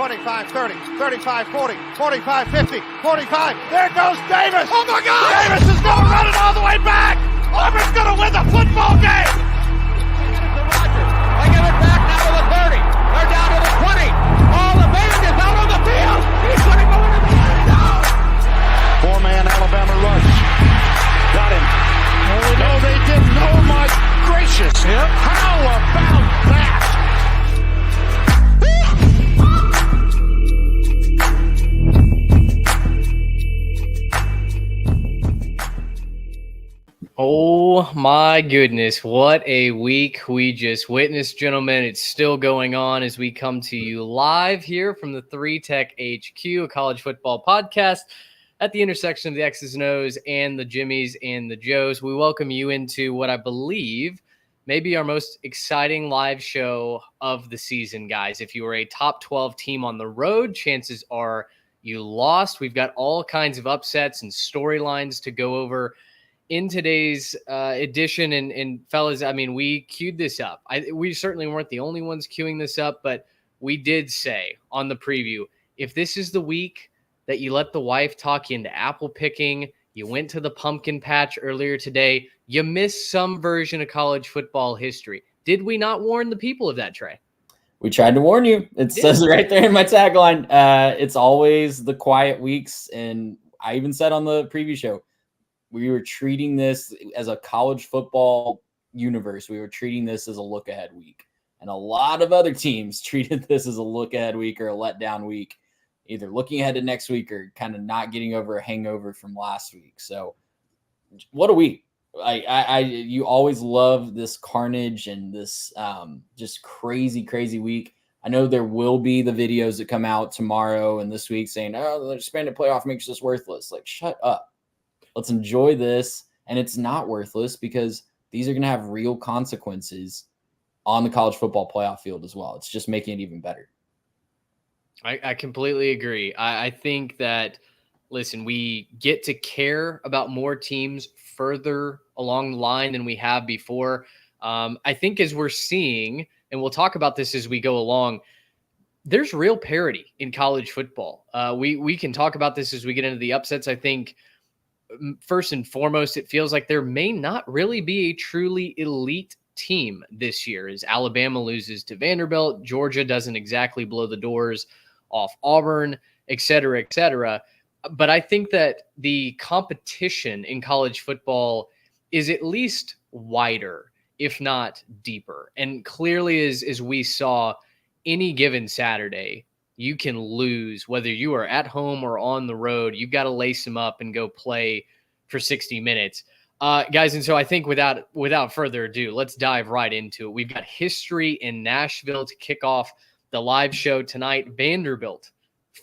25-30, 35-40, 45-50, 45. There goes Davis. Oh, my God. Davis is going to run it all the way back. Auburn's going to win the football game. They give it back now to the 30. They're down to the 20. Oh, the band is out on the field. He's going to go into the end zone. Four-man Alabama rush. Got him. No, they didn't. Oh, my gracious. Yep. How about that? Oh my goodness, what a week we just witnessed, gentlemen. It's still going on as we come to you live here from the 3 Tech HQ, a college football podcast at the intersection of the X's and O's and the Jimmies and the Joes. We welcome you into what I believe may be our most exciting live show of the season, guys. If you were a top 12 team on the road, chances are you lost. We've got all kinds of upsets and storylines to go over in today's edition, and fellas, I mean, we queued this up. We certainly weren't the only ones queuing this up, but we did say on the preview, if this is the week that you let the wife talk you into apple picking, you went to the pumpkin patch earlier today, you missed some version of college football history. Did we not warn the people of that, Trey? We tried to warn you. It says right there in my tagline. It's always the quiet weeks, and I even said on the preview show, we were treating this as a college football universe. We were treating this as a look-ahead week. And a lot of other teams treated this as a look-ahead week or a letdown week, either looking ahead to next week or kind of not getting over a hangover from last week. So what a week. You always love this carnage and this just crazy, crazy week. I know there will be the videos that come out tomorrow and this week saying, oh, the expanded playoff makes this worthless. Like, shut up. Let's enjoy this. And it's not worthless because these are going to have real consequences on the college football playoff field as well. It's just making it even better. I completely agree. I think that, listen, we get to care about more teams further along the line than we have before. I think as we're seeing, and we'll talk about this as we go along, there's real parity in college football. We can talk about this as we get into the upsets. I think first and foremost, it feels like there may not really be a truly elite team this year as Alabama loses to Vanderbilt. Georgia doesn't exactly blow the doors off Auburn, et cetera, et cetera. But I think that the competition in college football is at least wider, if not deeper. And clearly, as we saw, any given Saturday, you can lose whether you are at home or on the road. You've got to lace them up and go play for 60 minutes. Guys, and so I think without further ado, let's dive right into it. We've got history in Nashville to kick off the live show tonight. Vanderbilt,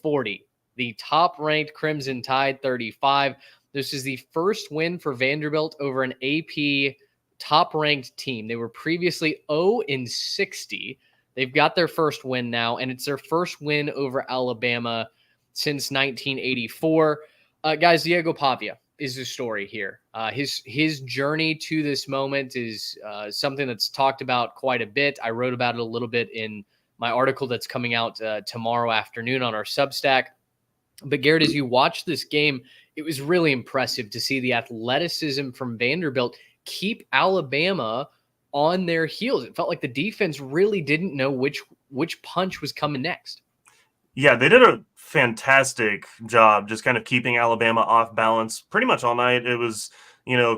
40. The top-ranked Crimson Tide, 35. This is the first win for Vanderbilt over an AP top-ranked team. They were previously 0-60. They've got their first win now, and it's their first win over Alabama since 1984. Guys, Diego Pavia is the story here. His journey to this moment is something that's talked about quite a bit. I wrote about it a little bit in my article that's coming out tomorrow afternoon on our Substack. But Garrett, as you watch this game, it was really impressive to see the athleticism from Vanderbilt keep Alabama on their heels. It felt like the defense really didn't know which punch was coming next. Yeah, they did a fantastic job just kind of keeping Alabama off balance pretty much all night. It was,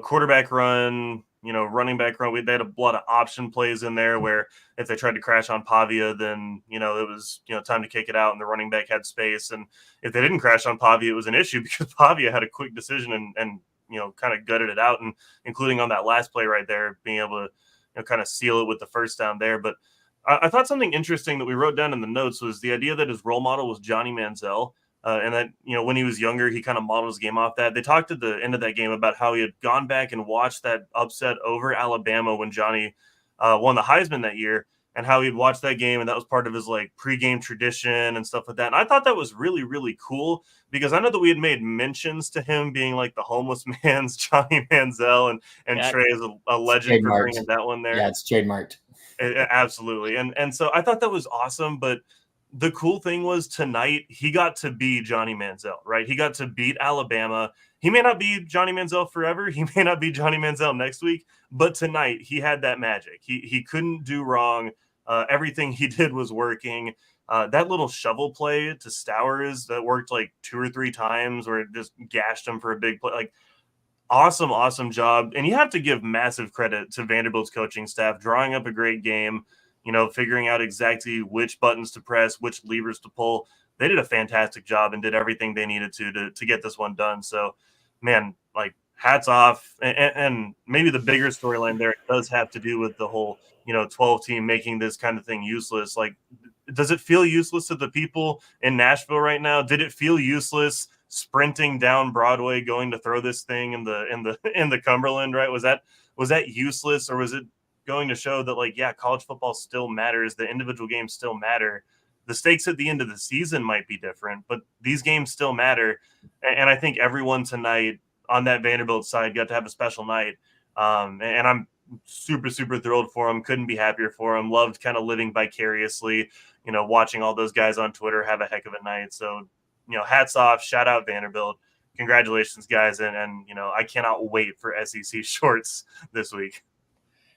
quarterback run, running back run. They had a lot of option plays in there where if they tried to crash on Pavia, then, it was, time to kick it out and the running back had space. And if they didn't crash on Pavia, it was an issue because Pavia had a quick decision and kind of gutted it out, and including on that last play right there, being able to, kind of seal it with the first down there. But I thought something interesting that we wrote down in the notes was the idea that his role model was Johnny Manziel. And that, when he was younger, he kind of modeled his game off that. They talked at the end of that game about how he had gone back and watched that upset over Alabama when Johnny won the Heisman that year, and how he'd watched that game. And that was part of his pregame tradition and stuff like that. And I thought that was really, really cool because I know that we had made mentions to him being like the homeless man's Johnny Manziel, and Trey is a legend for bringing that one there. Yeah, it's trademarked. Absolutely. And so I thought that was awesome. But the cool thing was tonight he got to be Johnny Manziel, right? He got to beat Alabama. He may not be Johnny Manziel forever. He may not be Johnny Manziel next week, but tonight he had that magic. He couldn't do wrong. Everything he did was working. That little shovel play to Stowers that worked like 2 or 3 times where it just gashed him for a big play. Like, awesome job. And you have to give massive credit to Vanderbilt's coaching staff, drawing up a great game, figuring out exactly which buttons to press, which levers to pull. They did a fantastic job and did everything they needed to get this one done. So, man, like, hats off. And maybe the bigger storyline there does have to do with the whole, 12 team making this kind of thing useless. Like, does it feel useless to the people in Nashville right now? Did it feel useless sprinting down Broadway, going to throw this thing in the Cumberland, right? Was that useless, or was it going to show that, like, yeah, college football still matters, the individual games still matter, the stakes at the end of the season might be different, but these games still matter. And I think everyone tonight on that Vanderbilt side got to have a special night. And I'm super thrilled for him. Couldn't be happier for him. Loved kind of living vicariously, watching all those guys on Twitter have a heck of a night. So, hats off, shout out Vanderbilt. Congratulations, guys. And I cannot wait for SEC shorts this week.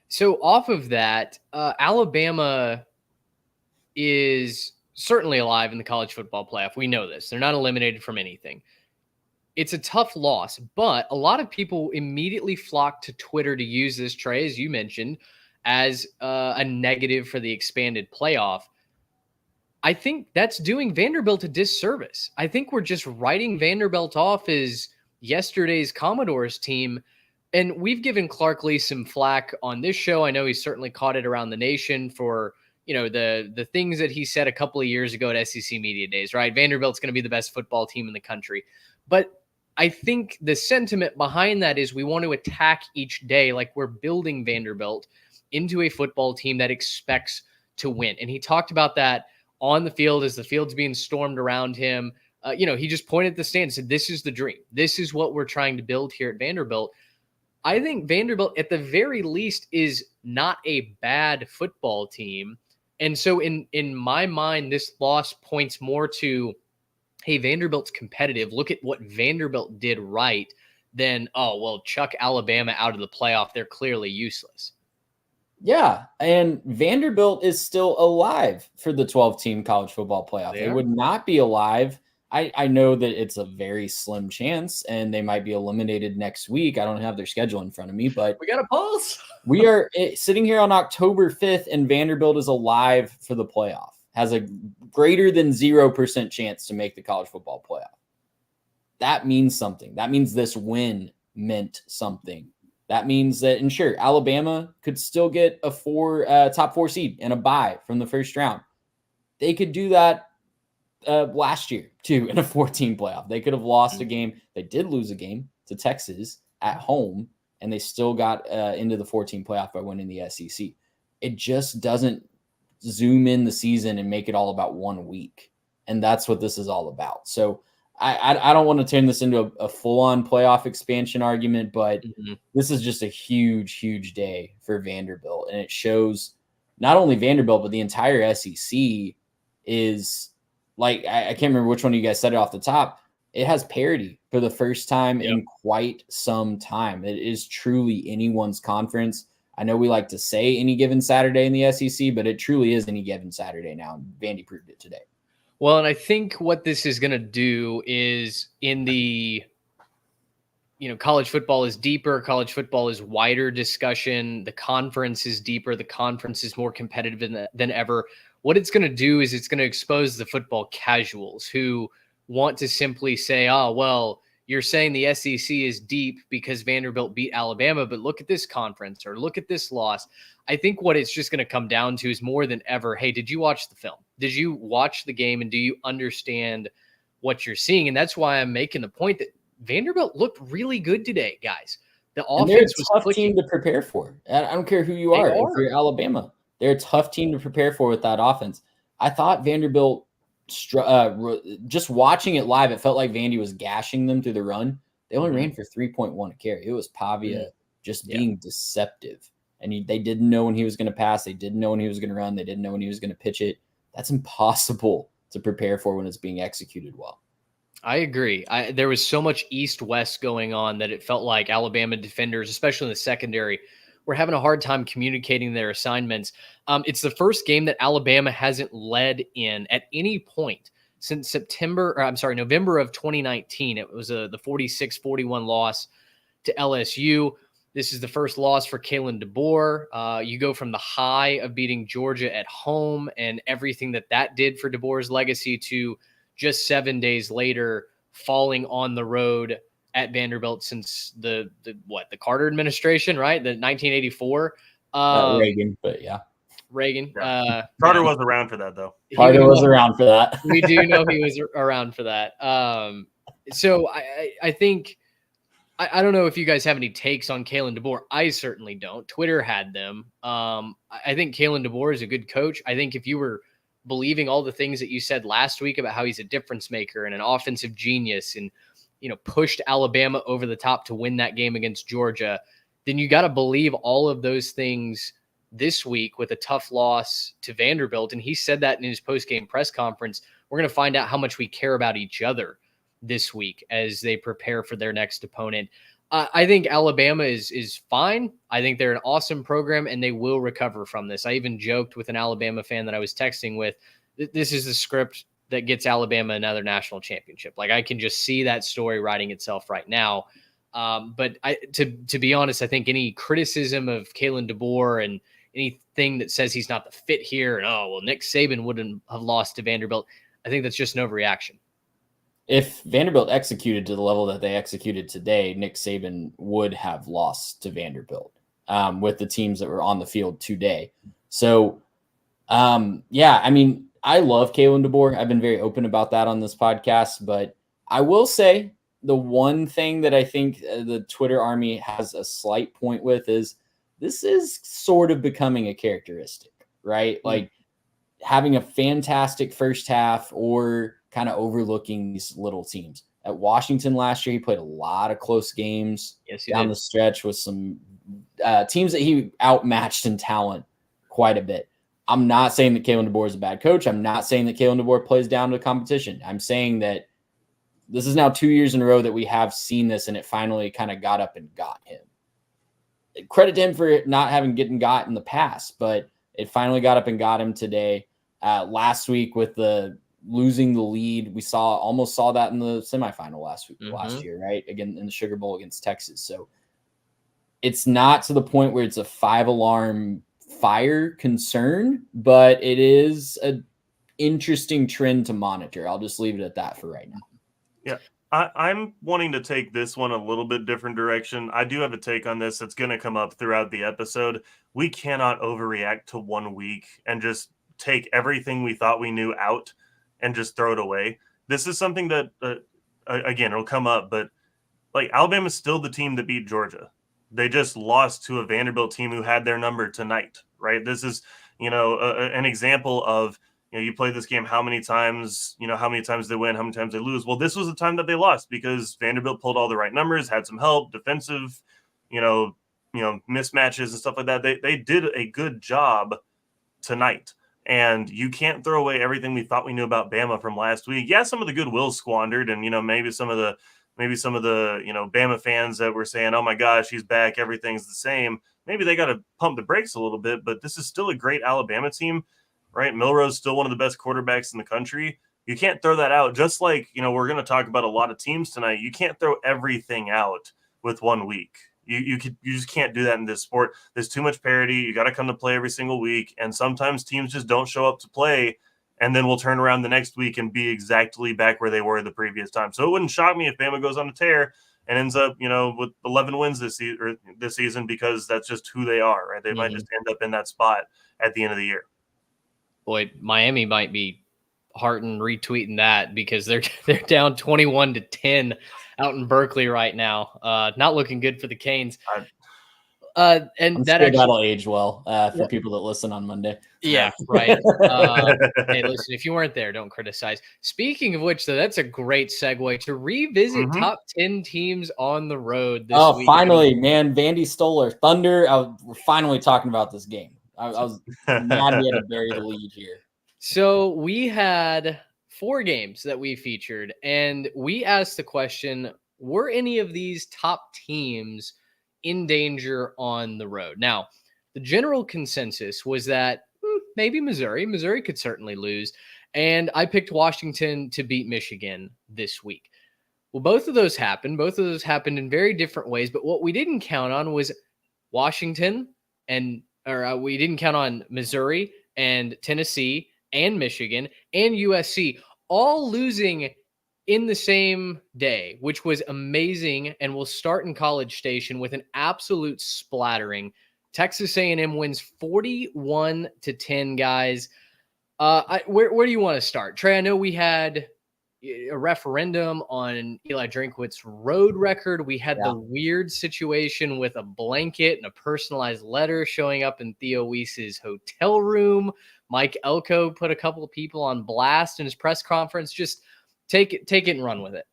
So off of that, Alabama is certainly alive in the college football playoff. We know this. They're not eliminated from anything. It's a tough loss, but a lot of people immediately flock to Twitter to use this, Trey, as you mentioned, as a negative for the expanded playoff. I think that's doing Vanderbilt a disservice. I think we're just writing Vanderbilt off as yesterday's Commodores team. And we've given Clark Lee some flack on this show. I know he's certainly caught it around the nation for, the things that he said a couple of years ago at SEC Media Days, right? Vanderbilt's going to be the best football team in the country. But I think the sentiment behind that is we want to attack each day like we're building Vanderbilt into a football team that expects to win. And he talked about that on the field as the field's being stormed around him. He just pointed at the stand and said, this is the dream. This is what we're trying to build here at Vanderbilt. I think Vanderbilt, at the very least, is not a bad football team. And so in my mind, this loss points more to, hey, Vanderbilt's competitive. Look at what Vanderbilt did right than, chuck Alabama out of the playoff. They're clearly useless. Yeah, and Vanderbilt is still alive for the 12-team college football playoff. They would not be alive. I know that it's a very slim chance, and they might be eliminated next week. I don't have their schedule in front of me, but we got a pulse. We are sitting here on October 5th, and Vanderbilt is alive for the playoff. Has a greater than 0% chance to make the college football playoff. That means something. That means this win meant something. That means that, and sure, Alabama could still get a top 4 seed and a bye from the first round. They could do that last year, too, in a 14 playoff. They could have lost a game. They did lose a game to Texas at home, and they still got into the 14 playoff by winning the SEC. It just doesn't zoom in the season and make it all about 1 week. And that's what this is all about. So I don't want to turn this into a full-on playoff expansion argument, but this is just a huge day for Vanderbilt. And it shows not only Vanderbilt, but the entire SEC is like, I can't remember which one of you guys said it off the top. It has parity for the first time in quite some time. It is truly anyone's conference. I know we like to say any given Saturday in the SEC, but it truly is any given Saturday now. Vandy proved it today. Well, and I think what this is going to do is in the, college football is deeper, college football is wider discussion. The conference is deeper. The conference is more competitive than ever. What it's going to do is it's going to expose the football casuals who want to simply say, you're saying the SEC is deep because Vanderbilt beat Alabama, but look at this conference or look at this loss. I think what it's just going to come down to is more than ever, hey, did you watch the film? Did you watch the game, and do you understand what you're seeing? And that's why I'm making the point that Vanderbilt looked really good today, guys. The offense was a tough team to prepare for. I don't care who you are. If you're Alabama, they're a tough team to prepare for with that offense. I thought Vanderbilt, just watching it live, it felt like Vandy was gashing them through the run. They only ran for 3.1 a carry. It was Pavia just being deceptive. And they didn't know when he was going to pass. They didn't know when he was going to run. They didn't know when he was going to pitch it. that's impossible to prepare for when it's being executed well. I agree. There was so much East-West going on that it felt like Alabama defenders, especially in the secondary, were having a hard time communicating their assignments. It's the first game that Alabama hasn't led in at any point since November of 2019. It was the 46-41 loss to LSU. This is the first loss for Kalen DeBoer. You go from the high of beating Georgia at home and everything that did for DeBoer's legacy to just 7 days later falling on the road at Vanderbilt since the Carter administration, right? The 1984. Reagan, but yeah. Reagan. Yeah. Carter was around for that, though. Carter was around for that. We do know he was around for that. So I think I don't know if you guys have any takes on Kalen DeBoer. I certainly don't. Twitter had them. I think Kalen DeBoer is a good coach. I think if you were believing all the things that you said last week about how he's a difference maker and an offensive genius and, pushed Alabama over the top to win that game against Georgia, then you got to believe all of those things this week with a tough loss to Vanderbilt. And he said that in his post-game press conference. We're going to find out how much we care about each other this week as they prepare for their next opponent. I think Alabama is fine. I think they're an awesome program and they will recover from this. I even joked with an Alabama fan that I was texting with, this is the script that gets Alabama another national championship. Like I can just see that story writing itself right now. But to be honest, I think any criticism of Kalen DeBoer and anything that says he's not the fit here and, Nick Saban wouldn't have lost to Vanderbilt, I think that's just an overreaction. If Vanderbilt executed to the level that they executed today, Nick Saban would have lost to Vanderbilt with the teams that were on the field today. So, I love Kalen DeBoer. I've been very open about that on this podcast, but I will say the one thing that I think the Twitter army has a slight point with is this is sort of becoming a characteristic, right? Like having a fantastic first half or kind of overlooking these little teams. At Washington last year, he played a lot of close games down the stretch with some teams that he outmatched in talent quite a bit. I'm not saying that Kalen DeBoer is a bad coach. I'm not saying that Kalen DeBoer plays down to the competition. I'm saying that this is now 2 years in a row that we have seen this, and it finally kind of got up and got him. Credit to him for not having got in the past, but it finally got up and got him today. Last week with the losing the lead, we almost saw that in the semifinal last year, right? Again, in the Sugar Bowl against Texas. So it's not to the point where it's a 5-alarm fire concern, but it is an interesting trend to monitor. I'll just leave it at that for right now. Yeah. I'm wanting to take this one a little bit different direction. I do have a take on this that's going to come up throughout the episode. We cannot overreact to 1 week and just take everything we thought we knew out and just throw it away. This is something that, again, it'll come up, but like Alabama's still the team that beat Georgia. They just lost to a Vanderbilt team who had their number tonight, right? This is, an example of, you play this game how many times, how many times they win, how many times they lose. Well, this was the time that they lost because Vanderbilt pulled all the right numbers, had some help, defensive, mismatches and stuff like that. They did a good job tonight. And you can't throw away everything we thought we knew about Bama from last week. Yeah, some of the goodwill squandered, and maybe some of the Bama fans that were saying, "Oh my gosh, he's back, everything's the same." Maybe they got to pump the brakes a little bit, but this is still a great Alabama team, right? Milroe's still one of the best quarterbacks in the country. You can't throw that out. Just like we're going to talk about a lot of teams tonight. You can't throw everything out with 1 week. You just can't do that in this sport. There's too much parity. You got to come to play every single week. And sometimes teams just don't show up to play. And then we'll turn around the next week and be exactly back where they were the previous time. So it wouldn't shock me if Bama goes on a tear and ends up, with 11 wins this season because that's just who they are, right? They might just end up in that spot at the end of the year. Boy, Miami might be heartened retweeting that because they're down 21-10 out in Berkeley right now. Not looking good for the Canes. And that'll age well for people that listen on Monday. Yeah, right. Hey, listen, if you weren't there, don't criticize. Speaking of which, though, that's a great segue to revisit top 10 teams on the road this week. Finally, man, Vandy stole our thunder. We're finally talking about this game. I was mad we had to bury the lead here. So we had 4 games that we featured, and we asked the question, were any of these top teams in danger on the road? Now, the general consensus was that maybe Missouri could certainly lose. And I picked Washington to beat Michigan this week. Well, both of those happened. Both of those happened in very different ways. But what we didn't count on was Washington we didn't count on Missouri and Tennessee and Michigan and USC all losing in the same day, which was amazing. And we'll start in College Station with an absolute splattering. Texas A&M wins 41-10, guys. Where do you want to start? Trey, I know we had a referendum on Eli Drinkwitz's road record. We had the weird situation with a blanket and a personalized letter showing up in Theo Weiss's hotel room. Mike Elko put a couple of people on blast in his press conference. Just take it and run with it.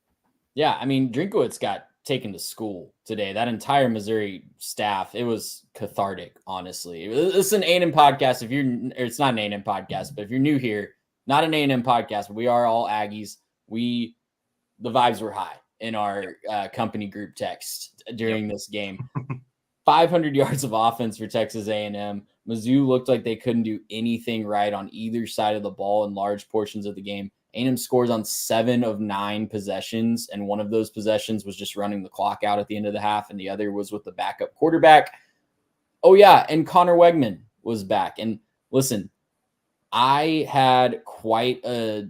Yeah, I mean, Drinkwitz got taken to school today. That entire Missouri staff, it was cathartic, honestly. It's an A&M podcast. It's not an A&M podcast, but if you're new here, not an A&M podcast, but we are all Aggies. The vibes were high in our company group text during this game. 500 yards of offense for Texas A&M. Mizzou looked like they couldn't do anything right on either side of the ball in large portions of the game. A&M scores on 7 of 9 possessions, and one of those possessions was just running the clock out at the end of the half, and the other was with the backup quarterback. Oh, yeah, and Connor Wegman was back. And listen, I had quite a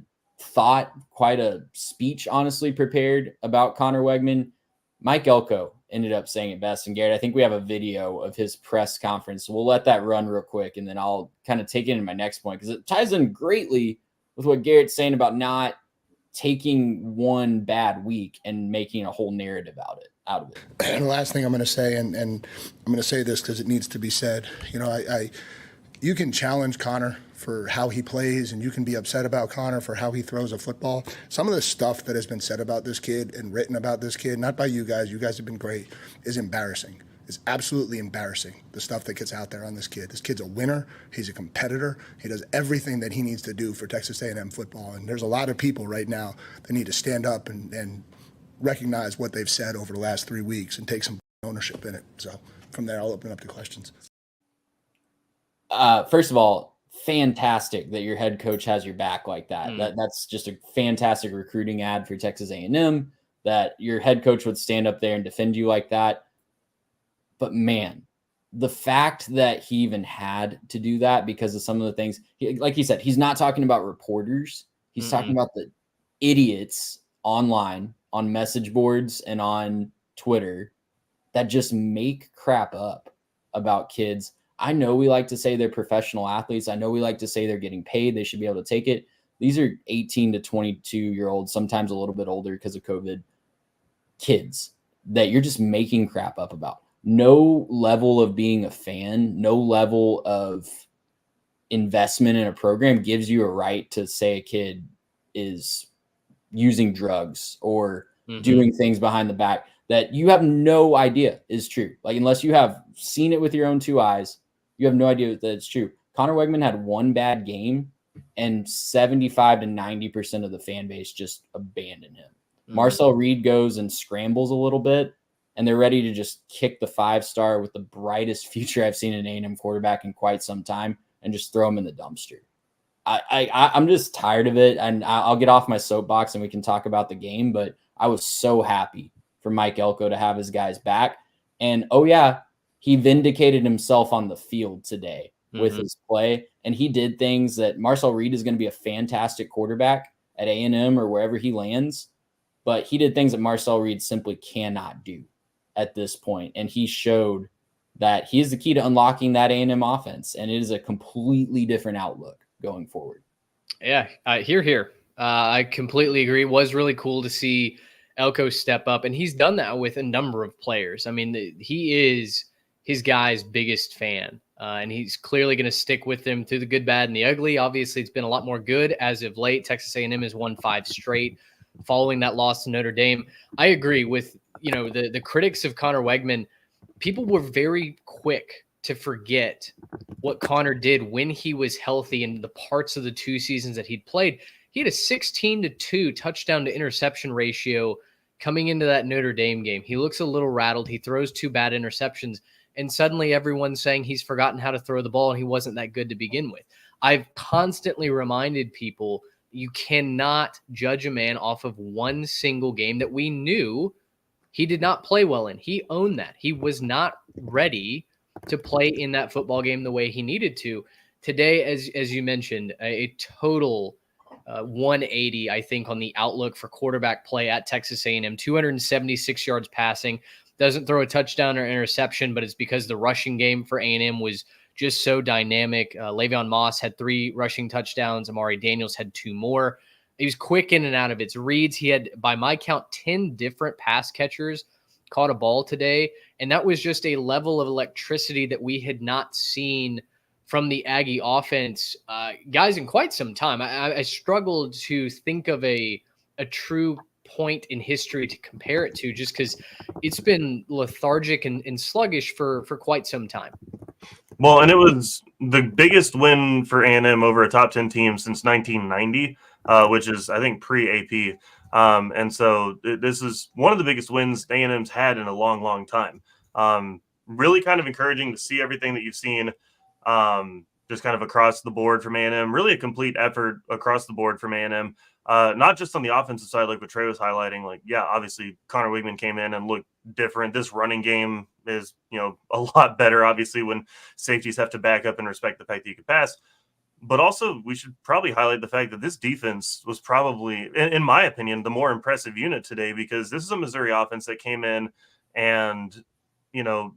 speech, honestly, prepared about Connor Wegman. Mike Elko ended up saying it best. And Garrett, I think we have a video of his press conference. So we'll let that run real quick, and then I'll kind of take it in my next point, because it ties in greatly with what Garrett's saying about not taking one bad week and making a whole narrative out of it. And the last thing I'm going to say, and I'm going to say this because it needs to be said, you can challenge Connor for how he plays, and you can be upset about Connor for how he throws a football. Some of the stuff that has been said about this kid and written about this kid, not by you guys have been great, is embarrassing. It's absolutely embarrassing, the stuff that gets out there on this kid. This kid's a winner. He's a competitor. He does everything that he needs to do for Texas A&M football. And there's a lot of people right now that need to stand up and recognize what they've said over the last 3 weeks and take some ownership in it. So from there, I'll open up to questions. First of all, fantastic that your head coach has your back like that. That's just a fantastic recruiting ad for Texas A&M, that your head coach would stand up there and defend you like that. But man, the fact that he even had to do that because of some of the things, like he said, he's not talking about reporters. He's talking about the idiots online, on message boards and on Twitter that just make crap up about kids. I know we like to say they're professional athletes. I know we like to say they're getting paid. They should be able to take it. These are 18 to 22-year-olds, sometimes a little bit older because of COVID, kids that you're just making crap up about. No level of being a fan, no level of investment in a program gives you a right to say a kid is using drugs or doing things behind the back that you have no idea is true. Like, unless you have seen it with your own 2 eyes, you have no idea that it's true. Connor Wegman had one bad game, and 75 to 90% of the fan base just abandoned him. Marcel Reed goes and scrambles a little bit, and they're ready to just kick the 5-star with the brightest future I've seen an A&M quarterback in quite some time and just throw him in the dumpster. I'm just tired of it, and I'll get off my soapbox and we can talk about the game, but I was so happy for Mike Elko to have his guys back. And, oh, yeah, he vindicated himself on the field today with his play, and he did things that Marcel Reed is going to be a fantastic quarterback at A&M or wherever he lands, but he did things that Marcel Reed simply cannot do at this point, and he showed that he is the key to unlocking that A&M offense, and it is a completely different outlook going forward. Yeah, here. I completely agree. It was really cool to see Elko step up, and he's done that with a number of players. I mean, he is his guy's biggest fan, and he's clearly going to stick with them through the good, bad, and the ugly. Obviously, it's been a lot more good as of late. Texas A&M has won 5 straight following that loss to Notre Dame. I agree with the critics of Connor Wegman. People were very quick to forget what Connor did when he was healthy in the parts of the 2 seasons that he'd played. He had a 16-2 touchdown to interception ratio coming into that Notre Dame game. He looks a little rattled. He throws 2 bad interceptions, and suddenly everyone's saying he's forgotten how to throw the ball and he wasn't that good to begin with. I've constantly reminded people you cannot judge a man off of one single game that we knew he did not play well in. He owned that. He was not ready to play in that football game the way he needed to. Today, as you mentioned, a total 180, I think, on the outlook for quarterback play at Texas A&M. 276 yards passing. Doesn't throw a touchdown or interception, but it's because the rushing game for A&M was just so dynamic. Le'Veon Moss had 3 rushing touchdowns. Amari Daniels had 2 more. He was quick in and out of its reads. He had, by my count, 10 different pass catchers caught a ball today. And that was just a level of electricity that we had not seen from the Aggie offense, guys, in quite some time. I struggled to think of a true point in history to compare it to, just because it's been lethargic and sluggish for quite some time. Well, and it was the biggest win for A&M over a top 10 team since 1990, which is, I think, pre-AP. And so this is one of the biggest wins A&M's had in a long, long time. Really kind of encouraging to see everything that you've seen just kind of across the board from A&M. Really a complete effort across the board from A&M. Not just on the offensive side, like what Trey was highlighting. Like, yeah, obviously Connor Wigman came in and looked different. This running game is, a lot better, obviously, when safeties have to back up and respect the fact that you can pass. But also, we should probably highlight the fact that this defense was probably, in my opinion, the more impressive unit today, because this is a Missouri offense that came in and,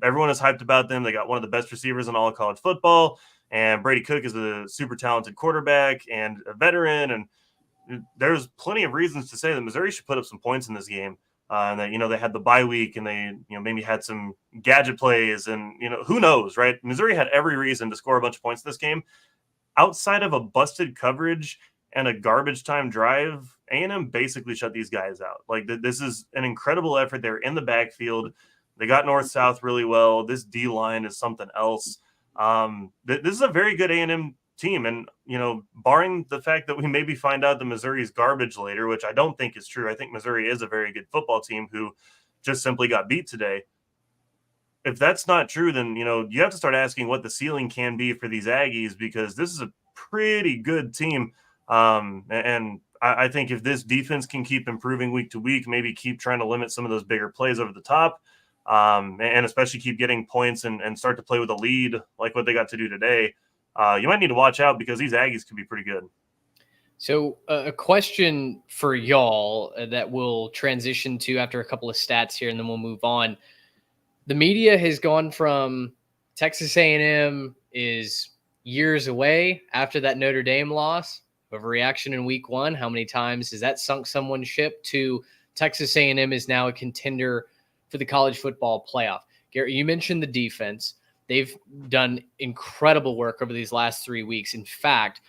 everyone is hyped about them. They got one of the best receivers in all of college football, and Brady Cook is a super talented quarterback and a veteran. And there's plenty of reasons to say that Missouri should put up some points in this game. And that, they had the bye week and they, maybe had some gadget plays and, who knows, right? Missouri had every reason to score a bunch of points in this game. Outside of a busted coverage and a garbage time drive, A&M basically shut these guys out. Like, this is an incredible effort. They're in the backfield. They got north-south really well. This D-line is something else. This is a very good A&M team. And, barring the fact that we maybe find out that Missouri's garbage later, which I don't think is true. I think Missouri is a very good football team who just simply got beat today. If that's not true, then, you have to start asking what the ceiling can be for these Aggies, because this is a pretty good team. And I think if this defense can keep improving week to week, maybe keep trying to limit some of those bigger plays over the top, and especially keep getting points and start to play with a lead like what they got to do today, you might need to watch out, because these Aggies could be pretty good. So a question for y'all that we'll transition to after a couple of stats here, and then we'll move on. The media has gone from Texas A&M is years away after that Notre Dame loss, overreaction in week 1. How many times has that sunk someone's ship, to Texas A&M is now a contender for the college football playoff? Garrett, you mentioned the defense. They've done incredible work over these last 3 weeks. In fact,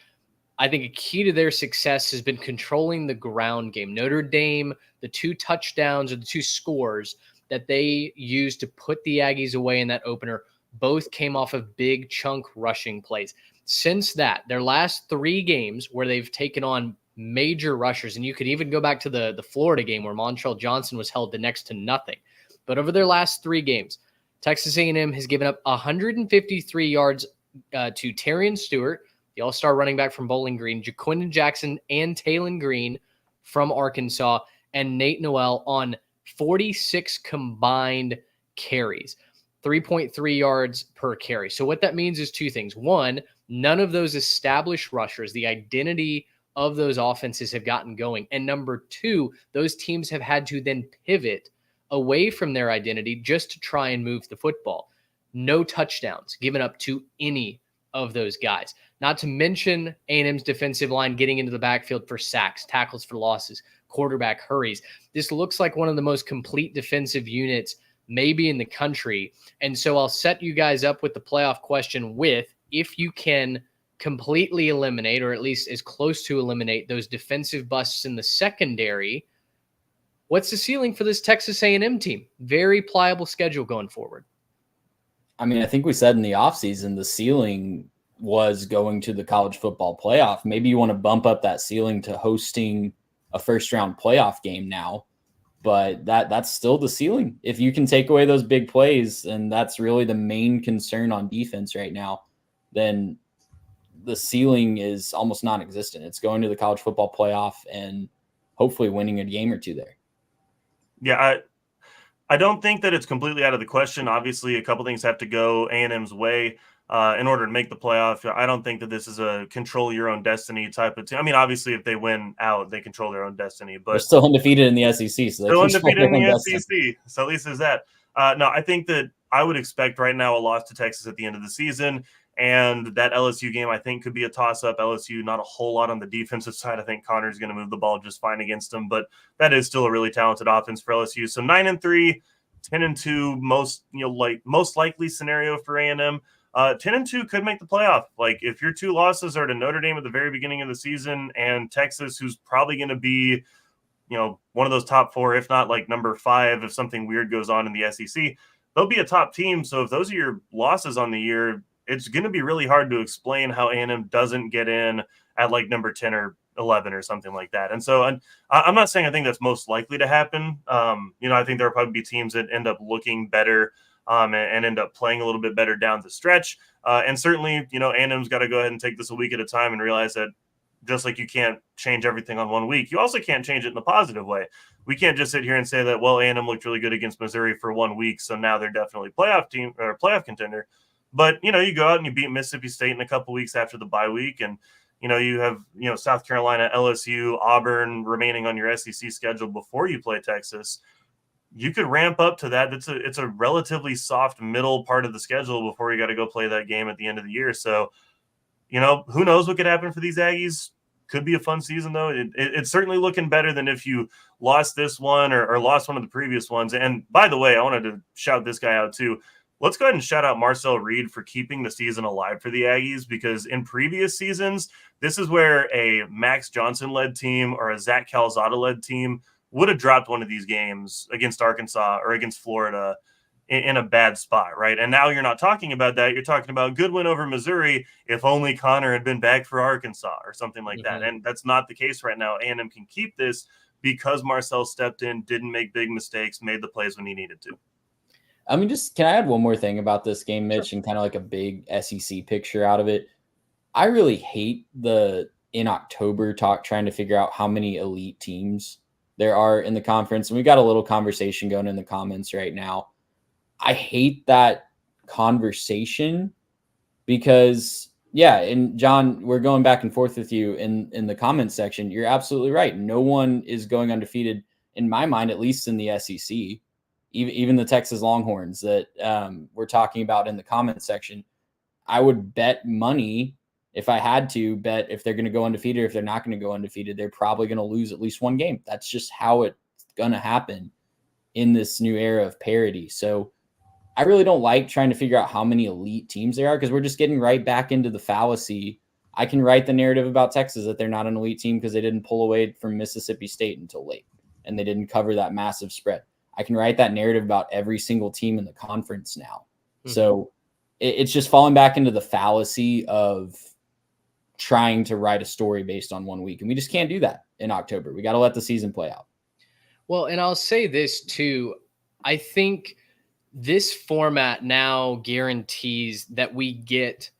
I think a key to their success has been controlling the ground game. Notre Dame, the 2 touchdowns or the 2 scores that they used to put the Aggies away in that opener, both came off of big chunk rushing plays. Since that, their last 3 games where they've taken on major rushers, and you could even go back to the Florida game where Montrell Johnson was held to next to nothing. But over their last 3 games, Texas A&M has given up 153 yards to Terrion Stewart, the all-star running back from Bowling Green, Jaquindon Jackson and Taylon Green from Arkansas, and Nate Noel on 46 combined carries, 3.3 yards per carry. So what that means is 2 things. 1, none of those established rushers, the identity of those offenses, have gotten going. And number 2, those teams have had to then pivot away from their identity just to try and move the football. No touchdowns given up to any of those guys. Not to mention A&M's defensive line getting into the backfield for sacks, tackles for losses, quarterback hurries. This looks like one of the most complete defensive units maybe in the country. And so I'll set you guys up with the playoff question with, if you can completely eliminate, or at least as close to eliminate, those defensive busts in the secondary, what's the ceiling for this Texas A&M team? Very pliable schedule going forward. I mean, I think we said in the offseason the ceiling was going to the college football playoff. Maybe you want to bump up that ceiling to hosting a first-round playoff game now, but that's still the ceiling. If you can take away those big plays, and that's really the main concern on defense right now, then the ceiling is almost non-existent. It's going to the college football playoff and hopefully winning a game or two there. Yeah, I don't think that it's completely out of the question. Obviously, a couple things have to go A&M's way in order to make the playoff. I don't think that this is a control your own destiny type of team. I mean, obviously, if they win out, they control their own destiny. But they're still undefeated in the SEC, so still undefeated in the SEC. So at least there's that. No, I think that I would expect right now a loss to Texas at the end of the season. And that LSU game, I think, could be a toss-up. LSU, not a whole lot on the defensive side. I think Connor's going to move the ball just fine against them, but that is still a really talented offense for LSU. So 9-3, 10-2, most likely scenario for A&M. 10-2 could make the playoff. Like if your two losses are to Notre Dame at the very beginning of the season and Texas, who's probably going to be, one of those top four, if not like number 5, if something weird goes on in the SEC, they'll be a top team. So if those are your losses on the year, it's going to be really hard to explain how A&M doesn't get in at like number 10 or 11 or something like that. And so I'm not saying I think that's most likely to happen. I think there'll probably be teams that end up looking better and end up playing a little bit better down the stretch. And certainly, A&M's got to go ahead and take this a week at a time and realize that just like you can't change everything on 1 week, you also can't change it in the positive way. We can't just sit here and say that, well, A&M looked really good against Missouri for 1 week, so now they're definitely playoff team or playoff contender. But, you go out and you beat Mississippi State in a couple weeks after the bye week. And, you have, South Carolina, LSU, Auburn remaining on your SEC schedule before you play Texas. You could ramp up to that. It's a relatively soft middle part of the schedule before you got to go play that game at the end of the year. So, who knows what could happen for these Aggies. Could be a fun season, though. It's certainly looking better than if you lost this one or lost one of the previous ones. And by the way, I wanted to shout this guy out too. Let's go ahead and shout out Marcel Reed for keeping the season alive for the Aggies, because in previous seasons, this is where a Max Johnson-led team or a Zach Calzada-led team would have dropped one of these games against Arkansas or against Florida in a bad spot, right? And now you're not talking about that. You're talking about good win over Missouri if only Connor had been back for Arkansas or something like that. And that's not the case right now. A&M can keep this because Marcel stepped in, didn't make big mistakes, made the plays when he needed to. I mean, can I add one more thing about this game, Mitch, and kind of like a big SEC picture out of it? I really hate the in October talk trying to figure out how many elite teams there are in the conference. And we got a little conversation going in the comments right now. I hate that conversation because, yeah, and John, we're going back and forth with you in the comments section. You're absolutely right. No one is going undefeated, in my mind, at least in the SEC. Even the Texas Longhorns that we're talking about in the comments section, I would bet money if I had to bet if they're going to go undefeated or if they're not going to go undefeated, they're probably going to lose at least one game. That's just how it's going to happen in this new era of parity. So I really don't like trying to figure out how many elite teams there are because we're just getting right back into the fallacy. I can write the narrative about Texas that they're not an elite team because they didn't pull away from Mississippi State until late and they didn't cover that massive spread. I can write that narrative about every single team in the conference now. Mm-hmm. So it's just falling back into the fallacy of trying to write a story based on 1 week. And we just can't do that in October. We got to let the season play out. Well, and I'll say this too. I think this format now guarantees that we get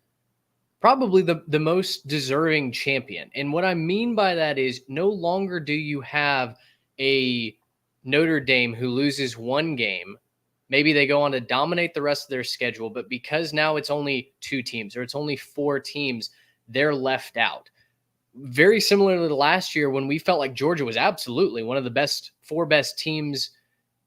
probably the most deserving champion. And what I mean by that is no longer do you have a Notre Dame who loses one game. Maybe they go on to dominate the rest of their schedule, but because now it's only 2 teams or it's only 4 teams, they're left out. Very similar to last year when we felt like Georgia was absolutely one of the 4 best teams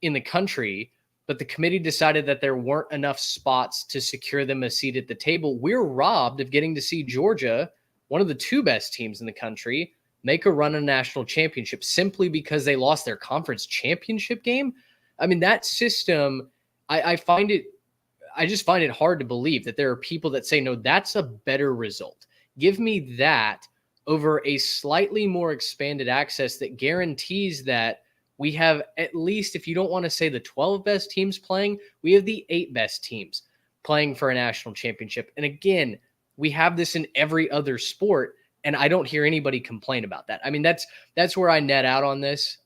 in the country, but the committee decided that there weren't enough spots to secure them a seat at the table. We're robbed of getting to see Georgia, one of the 2 best teams in the country, make a run a national championship simply because they lost their conference championship game. I mean, that system, I just find it hard to believe that there are people that say, no, that's a better result. Give me that over a slightly more expanded access that guarantees that we have at least, if you don't want to say the 12 best teams playing, we have the 8 best teams playing for a national championship. And again, we have this in every other sport, and I don't hear anybody complain about that. I mean, that's where I net out on this.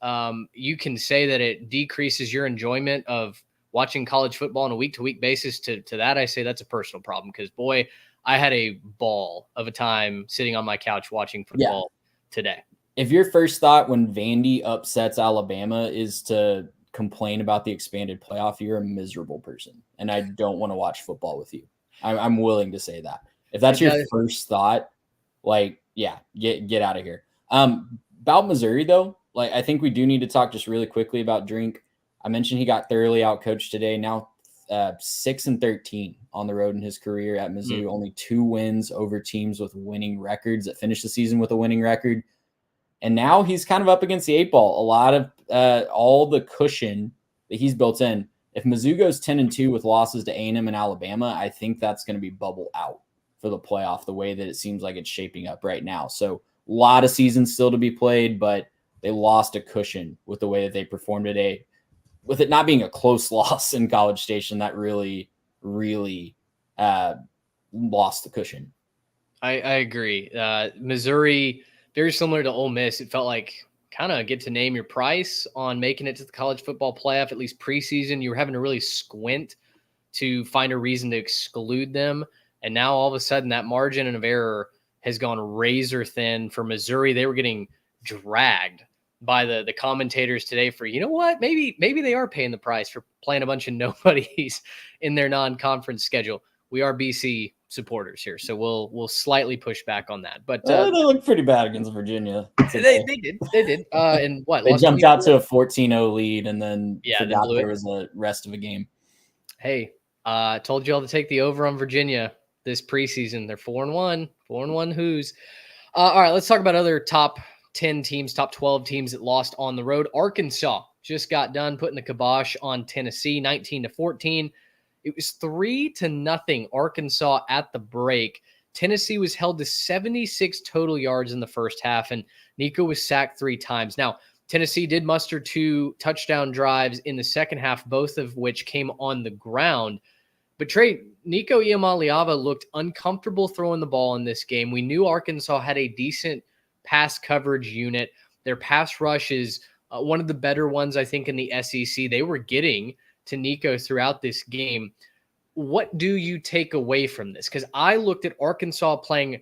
You can say that it decreases your enjoyment of watching college football on a week-to-week basis. To that, I say that's a personal problem, because, boy, I had a ball of a time sitting on my couch watching football today. If your first thought when Vandy upsets Alabama is to complain about the expanded playoff, you're a miserable person, and I don't want to watch football with you. I'm willing to say that. If that's your first thought, like, yeah, get out of here. About Missouri, though, like, I think we do need to talk just really quickly about Drink. I mentioned he got thoroughly outcoached today. Now 6-13 on the road in his career at Mizzou. Only 2 wins over teams with winning records that finished the season with a winning record. And now he's kind of up against the 8 ball. A lot of all the cushion that he's built in. If Mizzou goes 10-2 with losses to A&M and Alabama, I think that's going to be bubble out for the playoff, the way that it seems like it's shaping up right now. So a lot of seasons still to be played, but they lost a cushion with the way that they performed today. With it not being a close loss in College Station, that really, really lost the cushion. I agree. Missouri, very similar to Ole Miss. It felt like kind of get to name your price on making it to the college football playoff, at least preseason. You were having to really squint to find a reason to exclude them. And now all of a sudden that margin of error has gone razor thin for Missouri. They were getting dragged by the commentators today for, you know what, maybe they are paying the price for playing a bunch of nobodies in their non-conference schedule. We are BC supporters here, so we'll slightly push back on that. But they looked pretty bad against Virginia. They did. And what? They jumped out to a 14-0 lead, and then forgot then there was a rest of a game. Hey, told you all to take the over on Virginia this preseason. They're 4-1. 4-1 Who's. All right, let's talk about other top 10 teams, top 12 teams that lost on the road. Arkansas just got done putting the kibosh on Tennessee, 19-14. It was 3-0 Arkansas at the break. Tennessee was held to 76 total yards in the first half, and Nico was sacked 3 times. Now, Tennessee did muster 2 touchdown drives in the second half, both of which came on the ground. But Trey, Nico Iamaleava looked uncomfortable throwing the ball in this game. We knew Arkansas had a decent pass coverage unit. Their pass rush is one of the better ones, I think, in the SEC. They were getting to Nico throughout this game. What do you take away from this? Because I looked at Arkansas playing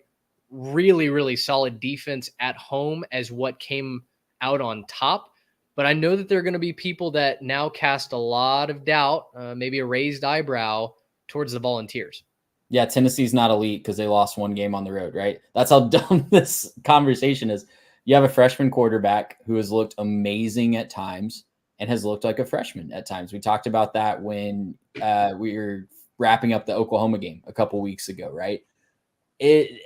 really, really solid defense at home as what came out on top. But I know that there are going to be people that now cast a lot of doubt, maybe a raised eyebrow towards the Volunteers. Yeah, Tennessee's not elite because they lost 1 game on the road, right? That's how dumb this conversation is. You have a freshman quarterback who has looked amazing at times and has looked like a freshman at times. We talked about that when we were wrapping up the Oklahoma game a couple weeks ago, right?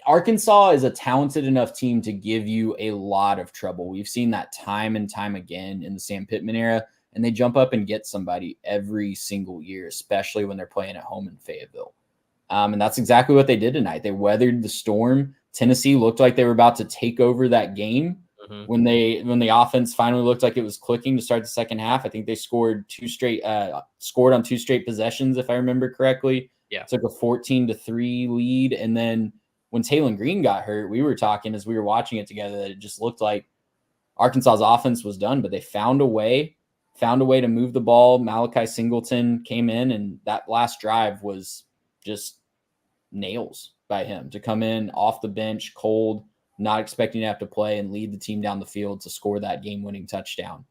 Arkansas is a talented enough team to give you a lot of trouble. We've seen that time and time again in the Sam Pittman era, and they jump up and get somebody every single year, especially when they're playing at home in Fayetteville. And that's exactly what they did tonight. They weathered the storm. Tennessee looked like they were about to take over that game. When the offense finally looked like it was clicking to start the second half. I think they scored on 2 straight possessions, if I remember correctly. Yeah. Took a 14-3 lead. And then when Taylon Green got hurt, we were talking as we were watching it together that it just looked like Arkansas's offense was done, but they found a way to move the ball. Malachi Singleton came in, and that last drive was just nails by him to come in off the bench, cold, not expecting to have to play and lead the team down the field to score that game-winning touchdown.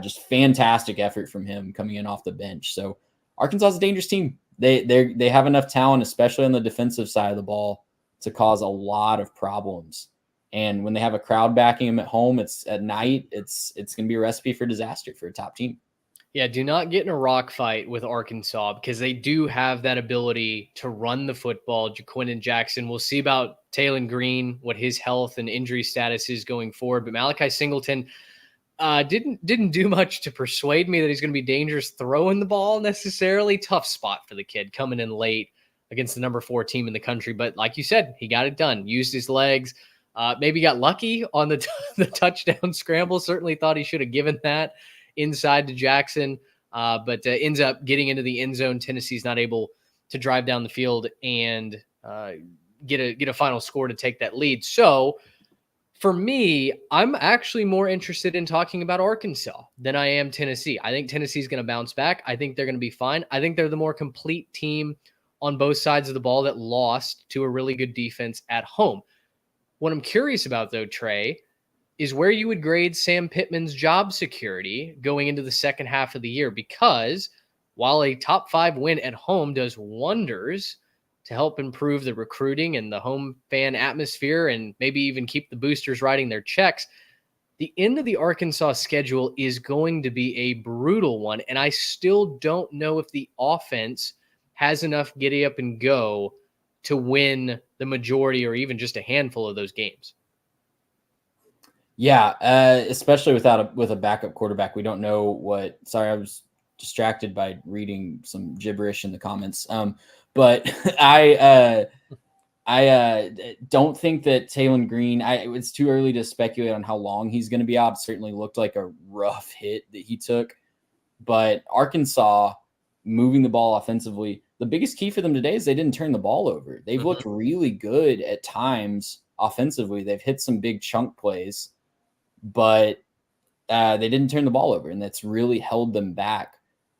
Just fantastic effort from him coming in off the bench. So Arkansas is a dangerous team. They have enough talent, especially on the defensive side of the ball, to cause a lot of problems. And when they have a crowd backing them at home, it's at night, it's going to be a recipe for disaster for a top team. Yeah, do not get in a rock fight with Arkansas because they do have that ability to run the football. Jaquindon Jackson, we'll see about Taylon Green, what his health and injury status is going forward. But Malachi Singleton didn't do much to persuade me that he's going to be dangerous throwing the ball necessarily. Tough spot for the kid coming in late against the number 4 team in the country. But like you said, he got it done, used his legs, maybe got lucky on the touchdown scramble. Certainly thought he should have given that inside to Jackson, but ends up getting into the end zone. Tennessee's not able to drive down the field and get a final score to take that lead. So for me, I'm actually more interested in talking about Arkansas than I am Tennessee. I think Tennessee's going to bounce back. I think they're going to be fine. I think they're the more complete team on both sides of the ball that lost to a really good defense at home. What I'm curious about, though, Trey, is where you would grade Sam Pittman's job security going into the second half of the year, because while a top 5 win at home does wonders to help improve the recruiting and the home fan atmosphere and maybe even keep the boosters writing their checks, the end of the Arkansas schedule is going to be a brutal one. And I still don't know if the offense has enough giddy up and go to win the majority or even just a handful of those games. Yeah, especially with a backup quarterback. We don't know what. Sorry, I was distracted by reading some gibberish in the comments. But I don't think that Taylon Green. It's too early to speculate on how long he's going to be out. It certainly looked like a rough hit that he took. But Arkansas moving the ball offensively, the biggest key for them today is they didn't turn the ball over. They've looked really good at times offensively. They've hit some big chunk plays, but they didn't turn the ball over, and that's really held them back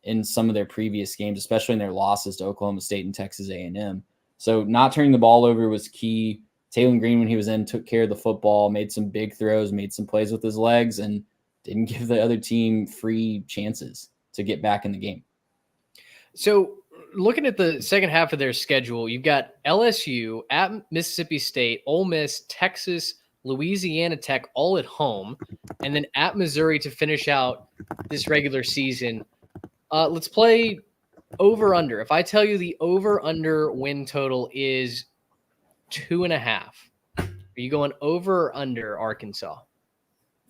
in some of their previous games, especially in their losses to Oklahoma State and Texas A&M. So not turning the ball over was key. Taylon Green, when he was in, took care of the football, made some big throws, made some plays with his legs, and didn't give the other team free chances to get back in the game. So looking at the second half of their schedule, you've got LSU at Mississippi State, Ole Miss, Texas, Louisiana Tech, all at home, and then at Missouri to finish out this regular season. Let's play over-under. If I tell you the over-under win total is 2.5, are you going over or under Arkansas?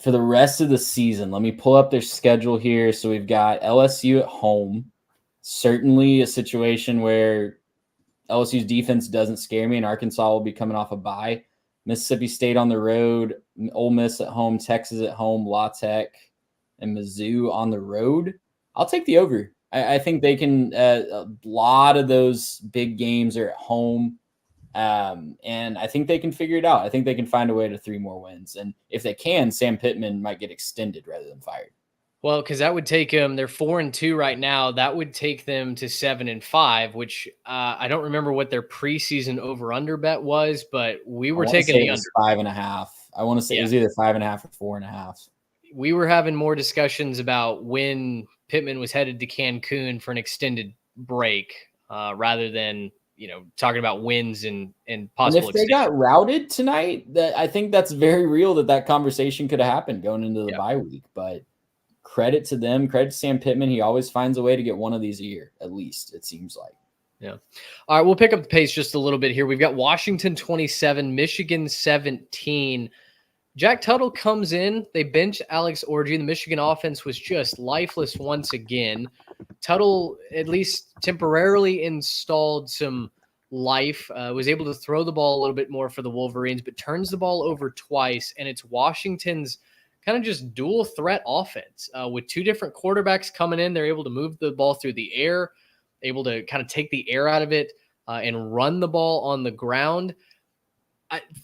For the rest of the season, let me pull up their schedule here. So we've got LSU at home. Certainly a situation where LSU's defense doesn't scare me, and Arkansas will be coming off a bye. Mississippi State on the road, Ole Miss at home, Texas at home, La Tech, and Mizzou on the road. I'll take the over. I think they can. A lot of those big games are at home, and I think they can figure it out. I think they can find a way to 3 more wins, and if they can, Sam Pittman might get extended rather than fired. Well, because that would take them. They're 4-2 right now. That would take them to 7-5, which I don't remember what their preseason over/under bet was, but we were taking the under 5.5. I want to say it was either 5.5 or 4.5. We were having more discussions about when Pittman was headed to Cancun for an extended break, rather than talking about wins and possible. And if they got routed tonight, I think that's very real that conversation could have happened going into the bye week, but. Credit to them. Credit to Sam Pittman. He always finds a way to get one of these a year, at least, it seems like. Yeah. All right, we'll pick up the pace just a little bit here. We've got Washington 27, Michigan 17. Jack Tuttle comes in. They bench Alex Orji. The Michigan offense was just lifeless once again. Tuttle at least temporarily installed some life, was able to throw the ball a little bit more for the Wolverines, but turns the ball over twice, and it's Washington's kind of just dual threat offense with 2 different quarterbacks coming in. They're able to move the ball through the air, able to kind of take the air out of it and run the ball on the ground.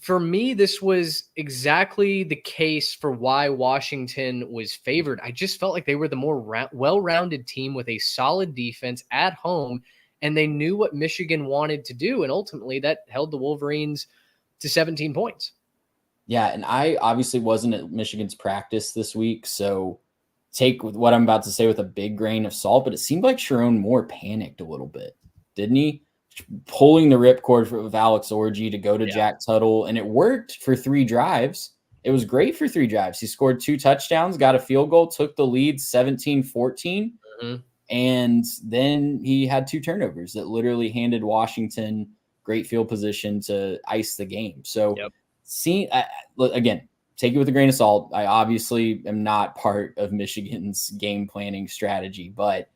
For me, this was exactly the case for why Washington was favored. I just felt like they were the more well-rounded team with a solid defense at home, and they knew what Michigan wanted to do, and ultimately that held the Wolverines to 17 points. Yeah, and I obviously wasn't at Michigan's practice this week, so take what I'm about to say with a big grain of salt, but it seemed like Sharon Moore panicked a little bit, didn't he? Pulling the ripcord with Alex Orji to go to Jack Tuttle, and it worked for 3 drives. It was great for 3 drives. He scored 2 touchdowns, got a field goal, took the lead 17-14, and then he had 2 turnovers that literally handed Washington great field position to ice the game. So again, take it with a grain of salt. I obviously am not part of Michigan's game planning strategy, but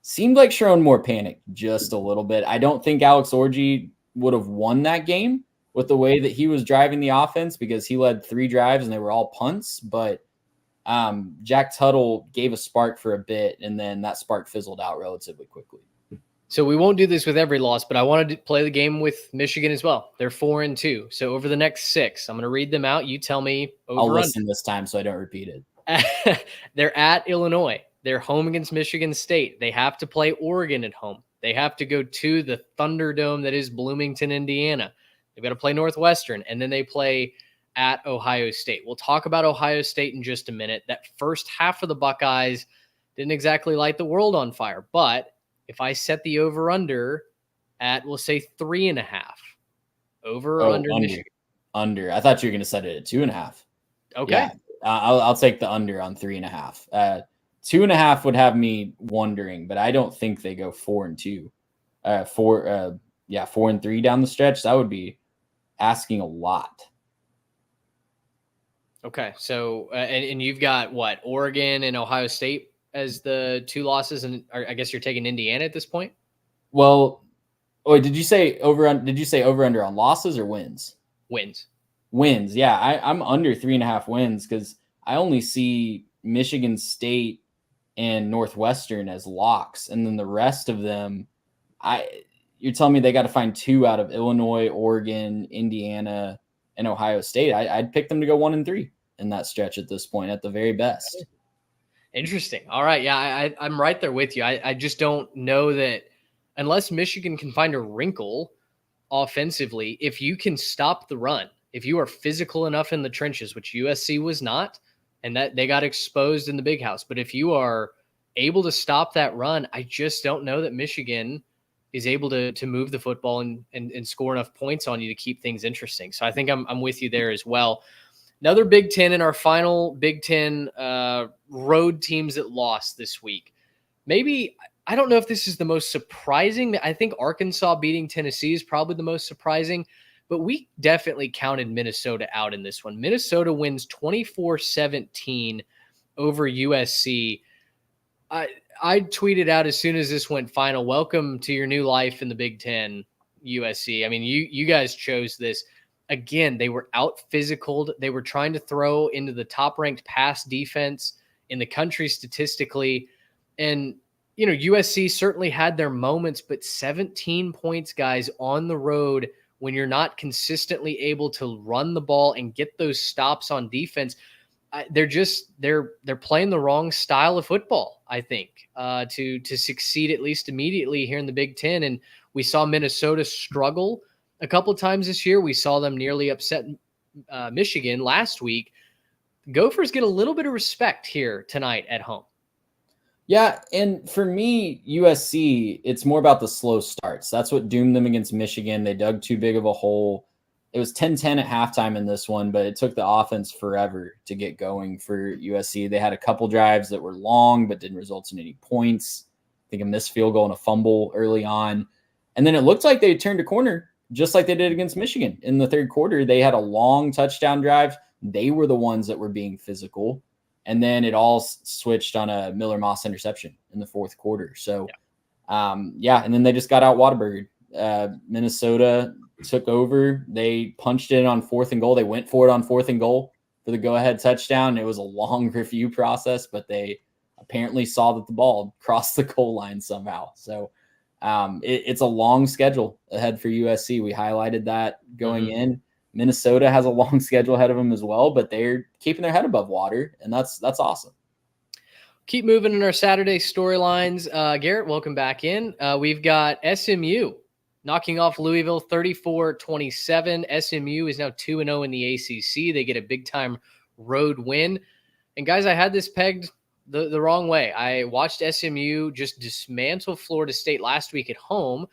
seemed like Sharon Moore panicked just a little bit. I don't think Alex Orji would have won that game with the way that he was driving the offense, because he led 3 drives and they were all punts. But Jack Tuttle gave a spark for a bit, and then that spark fizzled out relatively quickly. So we won't do this with every loss, but I wanted to play the game with Michigan as well. They're 4-2. So over the next 6, I'm going to read them out. You tell me over. I'll listen this time so I don't repeat it. They're at Illinois. They're home against Michigan State. They have to play Oregon at home. They have to go to the Thunderdome that is Bloomington, Indiana. They've got to play Northwestern, and then they play at Ohio State. We'll talk about Ohio State in just a minute. That first half of the Buckeyes didn't exactly light the world on fire, but if I set the over-under at, we'll say 3.5. Over or under? Under. I thought you were going to set it at 2.5. Okay. Yeah, I'll take the under on 3.5. 2.5 would have me wondering, but I don't think they go 4-2. 4-3 down the stretch. That would be asking a lot. Okay. So, and you've got what? Oregon and Ohio State as the 2 losses, and I guess you're taking Indiana at this point? Well, did you say over under on losses or wins? Wins. Yeah, I'm under 3.5 wins because I only see Michigan State and Northwestern as locks, and then the rest of them, you're telling me they got to find 2 out of Illinois, Oregon, Indiana, and Ohio State. I'd pick them to go 1-3 in that stretch at this point, at the very best. Interesting. All right. Yeah, I'm right there with you. I just don't know that unless Michigan can find a wrinkle offensively, if you can stop the run, if you are physical enough in the trenches, which USC was not, and that they got exposed in the big house. But if you are able to stop that run, I just don't know that Michigan is able to move the football and score enough points on you to keep things interesting. So I think I'm with you there as well. Another Big Ten in our final Big Ten road teams that lost this week. Maybe, I don't know if this is the most surprising. I think Arkansas beating Tennessee is probably the most surprising, but we definitely counted Minnesota out in this one. Minnesota wins 24-17 over USC. I tweeted out as soon as this went final, welcome to your new life in the Big Ten, USC. I mean, you guys chose this. Again, they were out physicaled. They were trying to throw into the top-ranked pass defense in the country statistically. And, you know, USC certainly had their moments, but 17 points, guys, on the road when you're not consistently able to run the ball and get those stops on defense, they're playing the wrong style of football, I think, to succeed at least immediately here in the Big Ten. And we saw Minnesota struggle a couple times this year. We saw them nearly upset Michigan last week. Gophers get a little bit of respect here tonight at home. Yeah, and for me, USC, it's more about the slow starts. That's what doomed them against Michigan. They dug too big of a hole. It was 10-10 at halftime in this one, but it took the offense forever to get going for USC. They had a couple drives that were long but didn't result in any points. I think a missed field goal and a fumble early on. And then it looked like they turned a corner, just like they did against Michigan. In the third quarter, they had a long touchdown drive. They were the ones that were being physical. And then it all switched on a Miller Moss interception in the fourth quarter. So, and then they just got out Whataburger. Minnesota took over. They punched it on 4th and goal. They went for it on 4th and goal for the go-ahead touchdown. It was a long review process, but they apparently saw that the ball crossed the goal line somehow. So it's a long schedule ahead for USC. We highlighted that going in. Minnesota has a long schedule ahead of them as well, but they're keeping their head above water, and that's awesome. Keep moving in our Saturday storylines. Garrett, welcome back in. We've got SMU knocking off Louisville 34-27. SMU is now 2-0 in the ACC. They get a big-time road win. And, guys, I had this pegged the wrong way. I watched SMU just dismantle Florida State last week at home,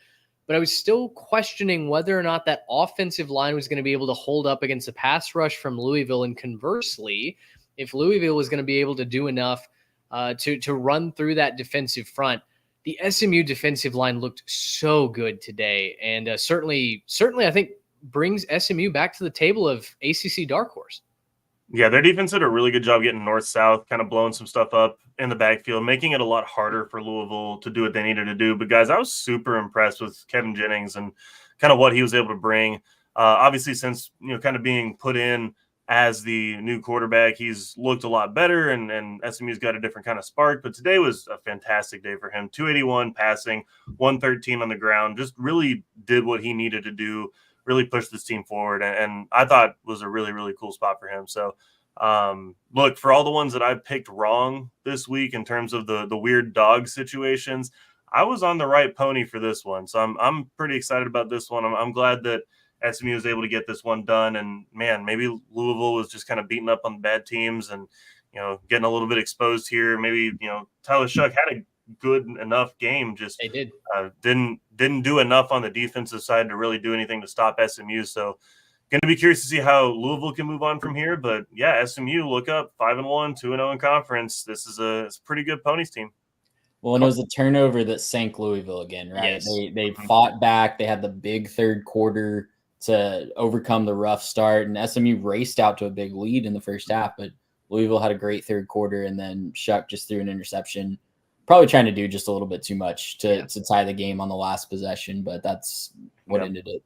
but I was still questioning whether or not that offensive line was going to be able to hold up against the pass rush from Louisville. And conversely, if Louisville was going to be able to do enough to run through that defensive front, the SMU defensive line looked so good today. And certainly, I think brings SMU back to the table of ACC dark horse. Yeah, their defense did a really good job getting north-south, kind of blowing some stuff up in the backfield, making it a lot harder for Louisville to do what they needed to do. But, guys, I was super impressed with Kevin Jennings and kind of what he was able to bring. Obviously, since, kind of being put in as the new quarterback. He's looked a lot better, and SMU's got a different kind of spark. But today was a fantastic day for him. 281 passing, 113 on the ground. Just really did what he needed to do, really pushed this team forward. And I thought was a really, really cool spot for him. So, look, for all the ones that I picked wrong this week in terms of the weird dog situations, I was on the right pony for this one. So I'm pretty excited about this one. I'm glad that SMU was able to get this one done. And man, maybe Louisville was just kind of beating up on the bad teams and, getting a little bit exposed here. Maybe, Tyler Shuck had a good enough game. Just They did. Didn't do enough on the defensive side to really do anything to stop SMU. So going to be curious to see how Louisville can move on from here. But yeah, SMU, look up 5-1, 2-0 in conference. This is a pretty good Ponies team. Well, and it was a turnover that sank Louisville again, right? Yes. They fought back. They had the big third quarter to overcome the rough start, and SMU raced out to a big lead in the first half, but Louisville had a great third quarter, and then Shuck just threw an interception, probably trying to do just a little bit too much to tie the game on the last possession, but that's what ended it.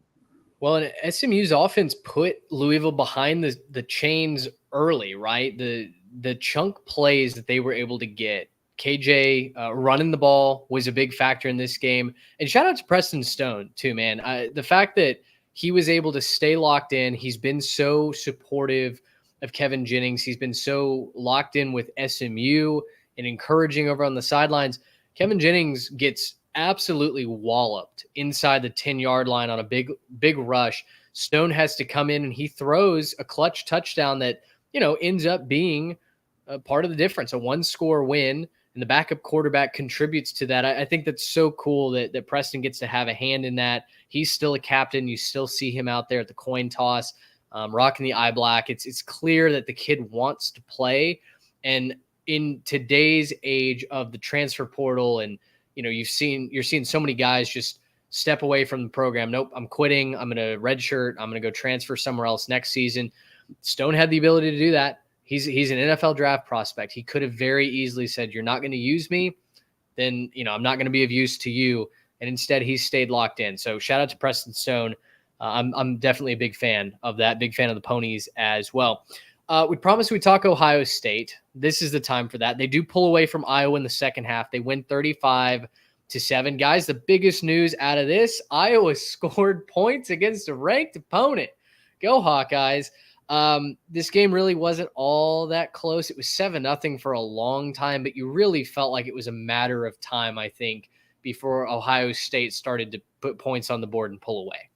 Well, and SMU's offense put Louisville behind the chains early, right? The chunk plays that they were able to get, KJ running the ball was a big factor in this game. And shout out to Preston Stone too, man. The fact that he was able to stay locked in. He's been so supportive of Kevin Jennings. He's been so locked in with SMU and encouraging over on the sidelines. Kevin Jennings gets absolutely walloped inside the 10-yard line on a big rush. Stone has to come in and he throws a clutch touchdown that, ends up being a part of the difference, a one-score win. And the backup quarterback contributes to that. I think that's so cool that Preston gets to have a hand in that. He's still a captain. You still see him out there at the coin toss, rocking the eye black. It's clear that the kid wants to play. And in today's age of the transfer portal, and you're seeing so many guys just step away from the program. Nope, I'm quitting. I'm going to redshirt. I'm going to go transfer somewhere else next season. Stone had the ability to do that. He's an NFL draft prospect. He could have very easily said, you're not going to use me, then, I'm not going to be of use to you. And instead he stayed locked in. So shout out to Preston Stone. I'm definitely a big fan of that, big fan of the Ponies as well. We promised we'd talk Ohio State. This is the time for that. They do pull away from Iowa in the second half. They win 35-7. Guys, the biggest news out of this, Iowa scored points against a ranked opponent. Go Hawkeyes. This game really wasn't all that close. It was 7-0 for a long time, but you really felt like it was a matter of time, I think, before Ohio State started to put points on the board and pull away.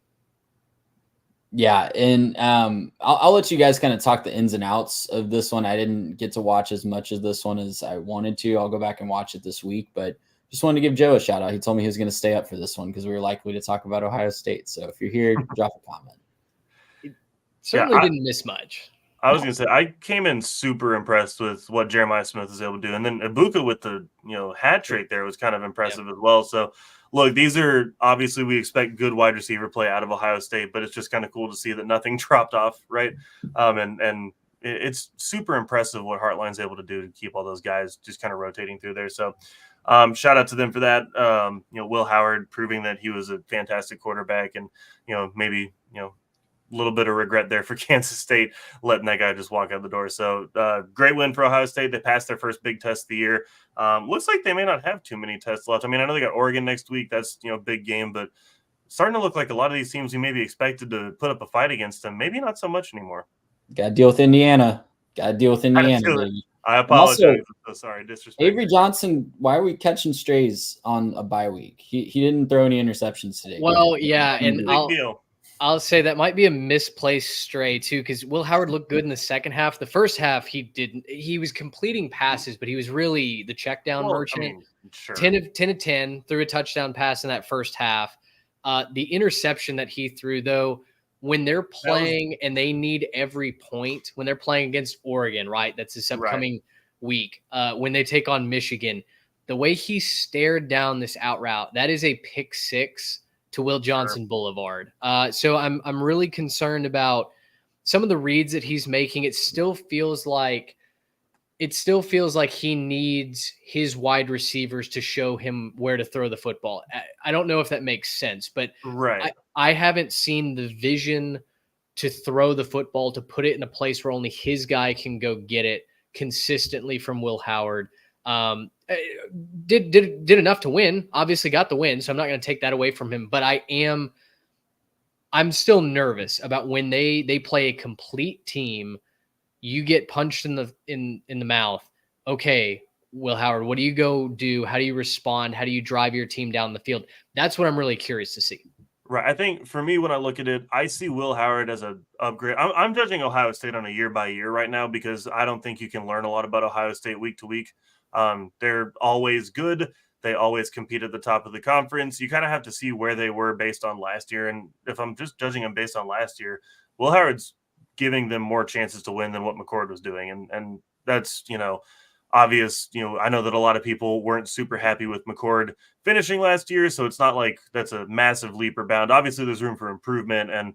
Yeah, and I'll let you guys kind of talk the ins and outs of this one. I didn't get to watch as much of this one as I wanted to. I'll go back and watch it this week, but just wanted to give Joe a shout out. He told me he was going to stay up for this one because we were likely to talk about Ohio State. So if you're here, drop a comment. Certainly didn't miss much. I was going to say, I came in super impressed with what Jeremiah Smith was able to do. And then Ibuka with the, hat trick there was kind of impressive as well. So, look, these are obviously we expect good wide receiver play out of Ohio State, but it's just kind of cool to see that nothing dropped off, right? And it's super impressive what Hartline's able to do to keep all those guys just kind of rotating through there. So, shout out to them for that. Will Howard proving that he was a fantastic quarterback and, maybe, a little bit of regret there for Kansas State letting that guy just walk out the door. So great win for Ohio State. They passed their first big test of the year. Looks like they may not have too many tests left. I mean, I know they got Oregon next week. That's, big game, but starting to look like a lot of these teams we maybe expected to put up a fight against them. Maybe not so much anymore. Got to deal with Indiana. Baby. I apologize. Also, I'm so sorry. Disrespect. Avery Johnson, why are we catching strays on a bye week? He didn't throw any interceptions today. Well, yeah, and big deal. I'll say that might be a misplaced stray too, because Will Howard looked good in the second half. The first half, he didn't. He was completing passes, but he was really the check down merchant. I mean, sure. 10 of 10, threw a touchdown pass in that first half. The interception that he threw, though, when they're playing and they need every point, when they're playing against Oregon, right? That's this upcoming week. When they take on Michigan, the way he stared down this out route, that is a pick six to Will Johnson Boulevard. So I'm really concerned about some of the reads that he's making. It still feels like he needs his wide receivers to show him where to throw the football. I don't know if that makes sense, but I haven't seen the vision to throw the football, to put it in a place where only his guy can go get it consistently from Will Howard. Did enough to win, obviously got the win. So I'm not going to take that away from him, but I'm still nervous about when they play a complete team. You get punched in the mouth. Okay, Will Howard, what do you go do? How do you respond? How do you drive your team down the field? That's what I'm really curious to see. Right. I think for me, when I look at it, I see Will Howard as an upgrade. I'm judging Ohio State on a year by year right now because I don't think you can learn a lot about Ohio State week to week. They're always good. They always compete at the top of the conference. You kind of have to see where they were based on last year. And if I'm just judging them based on last year, Will Howard's giving them more chances to win than what McCord was doing. And that's, obvious. I know that a lot of people weren't super happy with McCord finishing last year, so it's not like that's a massive leap or bound. Obviously, there's room for improvement, and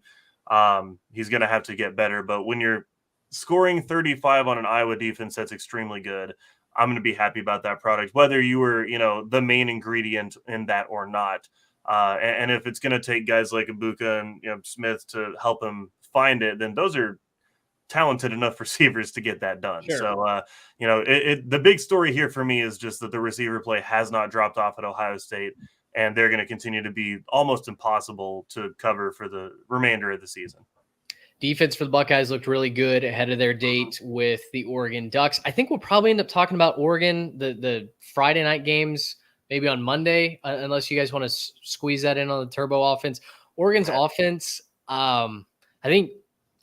he's going to have to get better. But when you're scoring 35 on an Iowa defense that's extremely good, I'm going to be happy about that product, whether you were, the main ingredient in that or not. And if it's going to take guys like Ibuka and Smith to help him find it, then those are talented enough receivers to get that done. Sure. So, the big story here for me is just that the receiver play has not dropped off at Ohio State, and they're going to continue to be almost impossible to cover for the remainder of the season. Defense for the Buckeyes looked really good ahead of their date with the Oregon Ducks. I think we'll probably end up talking about Oregon, the Friday night games, maybe on Monday, unless you guys want to squeeze that in on the turbo offense. Oregon's offense, I think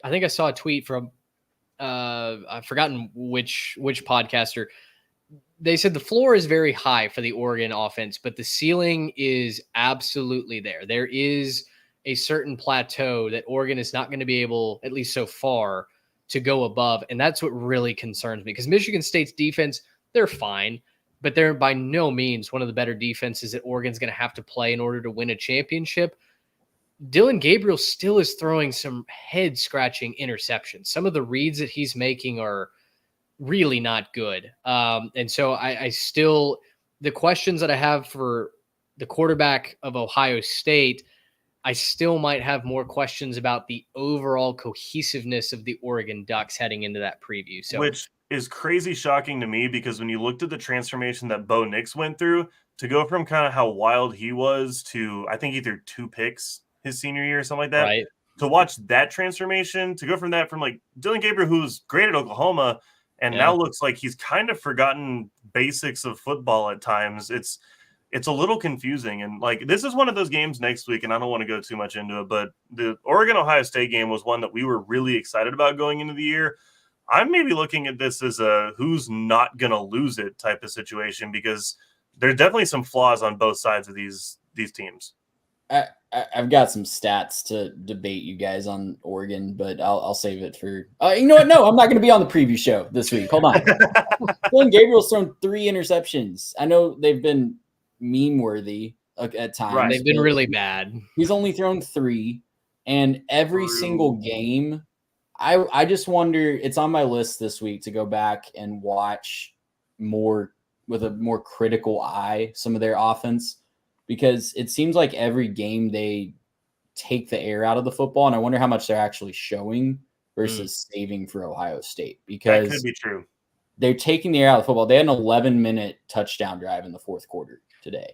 I saw a tweet from I've forgotten which podcaster. They said the floor is very high for the Oregon offense, but the ceiling is absolutely there. There is a certain plateau that Oregon is not going to be able, at least so far, to go above. And that's what really concerns me, because Michigan State's defense, they're fine, but they're by no means one of the better defenses that Oregon's going to have to play in order to win a championship. Dylan Gabriel still is throwing some head-scratching interceptions. Some of the reads that he's making are really not good. And so I still – the questions that I have for the quarterback of Ohio State, I still might have more questions about the overall cohesiveness of the Oregon Ducks heading into that preview. So, which is crazy shocking to me, because when you looked at the transformation that Bo Nix went through, to go from kind of how wild he was to, I think, either 2 picks – his senior year or something like that, right? To watch that transformation, to go from like Dylan Gabriel, who's great at Oklahoma and now looks like he's kind of forgotten basics of football at times. It's a little confusing. And like, this is one of those games next week, and I don't want to go too much into it, but the Oregon-Ohio State game was one that we were really excited about going into the year. I'm maybe looking at this as a who's not going to lose it type of situation, because there's definitely some flaws on both sides of these teams. I've got some stats to debate you guys on Oregon, but I'll save it for you know what? No, I'm not going to be on the preview show this week. Hold on. Dylan Gabriel's thrown 3 interceptions. I know they've been meme worthy at times. Right. They've been really bad. He's only thrown 3, and every single game, I just wonder, it's on my list this week to go back and watch more with a more critical eye some of their offense, because it seems like every game they take the air out of the football, and I wonder how much they're actually showing versus saving for Ohio State, because that could be true. They're taking the air out of the football. They had an 11-minute touchdown drive in the 4th quarter today.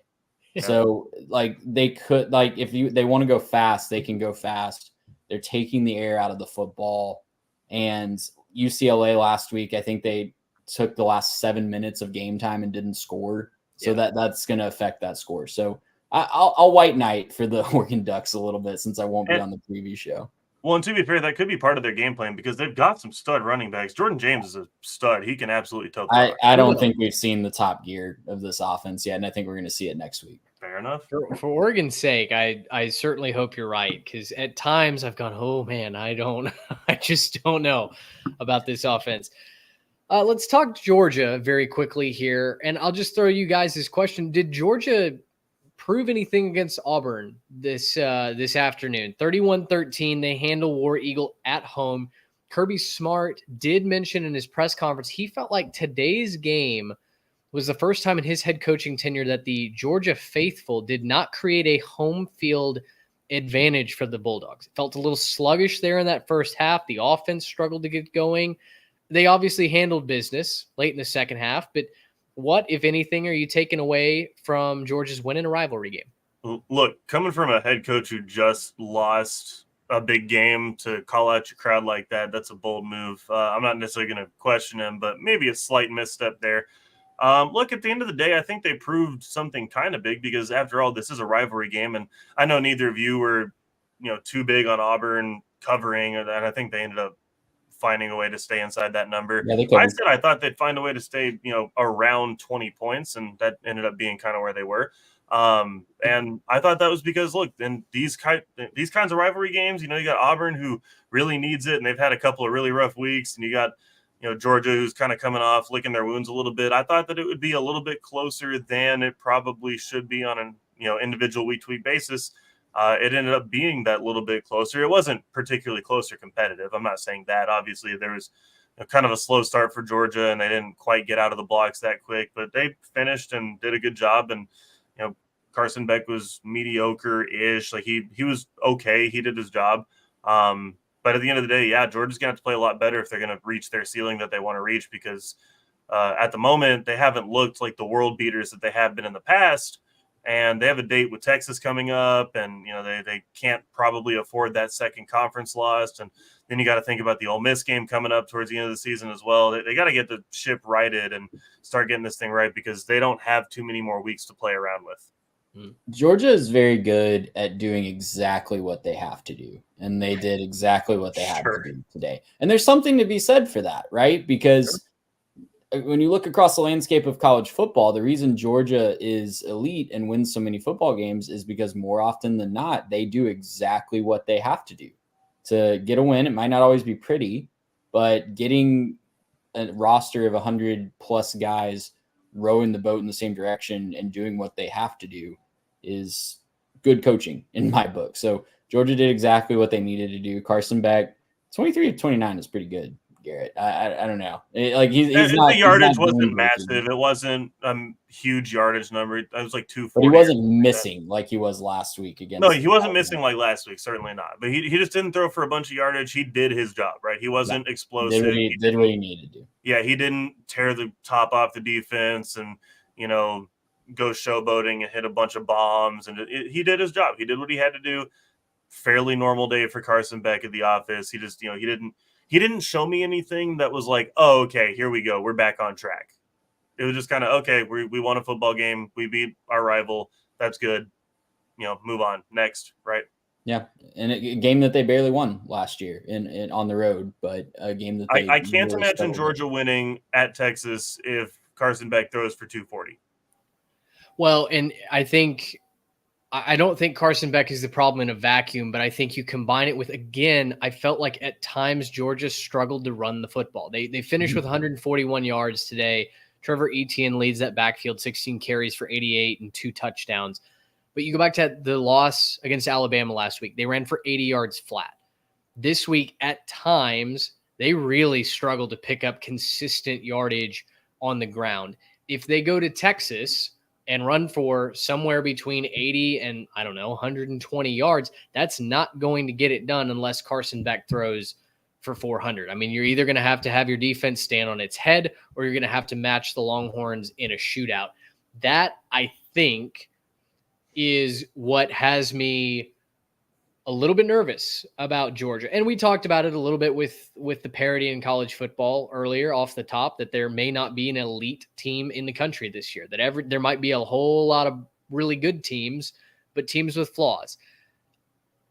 Yeah. So like they could, like if they want to go fast, they can go fast. They're taking the air out of the football. And UCLA last week, I think they took the last 7 minutes of game time and didn't score. So that's going to affect that score. So I'll white knight for the Oregon Ducks a little bit, since I won't be on the preview show. Well, and to be fair, that could be part of their game plan, because they've got some stud running backs. Jordan James is a stud. He can absolutely tote the rock. I don't think we've seen the top gear of this offense yet, and I think we're going to see it next week. Fair enough. For Oregon's sake, I certainly hope you're right, because at times I've gone, oh man, I just don't know about this offense. Let's talk Georgia very quickly here, and I'll just throw you guys this question. Did Georgia prove anything against Auburn this afternoon? 31-13, they handle War Eagle at home. Kirby Smart did mention in his press conference he felt like today's game was the first time in his head coaching tenure that the Georgia faithful did not create a home field advantage for the Bulldogs. It felt a little sluggish there in that first half. The offense struggled to get going. They obviously handled business late in the second half, but what, if anything, are you taking away from Georgia's win in a rivalry game? Look, coming from a head coach who just lost a big game, to call out your crowd like that, that's a bold move. I'm not necessarily going to question him, but maybe a slight misstep there. Look, at the end of the day, I think they proved something kind of big because, after all, this is a rivalry game, and I know neither of you were, too big on Auburn covering, and I think they ended up finding a way to stay inside that number. Yeah, I thought they'd find a way to stay, around 20 points, and that ended up being kind of where they were. And I thought that was because, look, in these kinds of rivalry games, you got Auburn, who really needs it, and they've had a couple of really rough weeks, and you got Georgia, who's kind of coming off, licking their wounds a little bit. I thought that it would be a little bit closer than it probably should be on an individual week-to-week basis. It ended up being that little bit closer. It wasn't particularly close or competitive. I'm not saying that. Obviously, there was kind of a slow start for Georgia, and they didn't quite get out of the blocks that quick, but they finished and did a good job. And Carson Beck was mediocre-ish. Like he was okay. He did his job. But at the end of the day, yeah, Georgia's going to have to play a lot better if they're going to reach their ceiling that they want to reach, because at the moment they haven't looked like the world beaters that they have been in the past. And they have a date with Texas coming up, and they can't probably afford that second conference loss. And then you got to think about the Ole Miss game coming up towards the end of the season as well. They got to get the ship righted and start getting this thing right, because they don't have too many more weeks to play around with. Georgia is very good at doing exactly what they have to do, and they did exactly what they had to do today. And there's something to be said for that, right? Because when you look across the landscape of college football, the reason Georgia is elite and wins so many football games is because more often than not, they do exactly what they have to do to get a win. It might not always be pretty, but getting a roster of 100+ guys rowing the boat in the same direction and doing what they have to do is good coaching in my book. So Georgia did exactly what they needed to do. Carson Beck, 23 of 29 is pretty good, Garrett. I don't know. He's not. The yardage wasn't massive. It wasn't a huge yardage number. It was like 240. But he wasn't missing like he was last week against. No, he wasn't missing like last week. Certainly not. But he just didn't throw for a bunch of yardage. He did his job, right? He wasn't explosive. He did what he needed to. Yeah, he didn't tear the top off the defense and go showboating and hit a bunch of bombs. And he did his job. He did what he had to do. Fairly normal day for Carson Beck at the office. He just he didn't show me anything that was like, oh, okay, here we go. We're back on track. It was just kind of, okay, we won a football game. We beat our rival. That's good. Move on. Next, right? Yeah, and a game that they barely won last year in on the road, but a game that I can't imagine Georgia winning at Texas if Carson Beck throws for 240. Well, and I don't think Carson Beck is the problem in a vacuum, but I think you combine it with, again, I felt like at times Georgia struggled to run the football. They finished with 141 yards today. Trevor Etienne leads that backfield, 16 carries for 88 and 2 touchdowns. But you go back to the loss against Alabama last week. They ran for 80 yards flat. This week, at times, they really struggled to pick up consistent yardage on the ground. If they go to Texas and run for somewhere between 80 and, 120 yards, that's not going to get it done unless Carson Beck throws for 400. I mean, you're either going to have your defense stand on its head, or you're going to have to match the Longhorns in a shootout. That, I think, is what has me a little bit nervous about Georgia. And we talked about it a little bit with the parity in college football earlier off the top, that there may not be an elite team in the country this year, that there might be a whole lot of really good teams, but teams with flaws.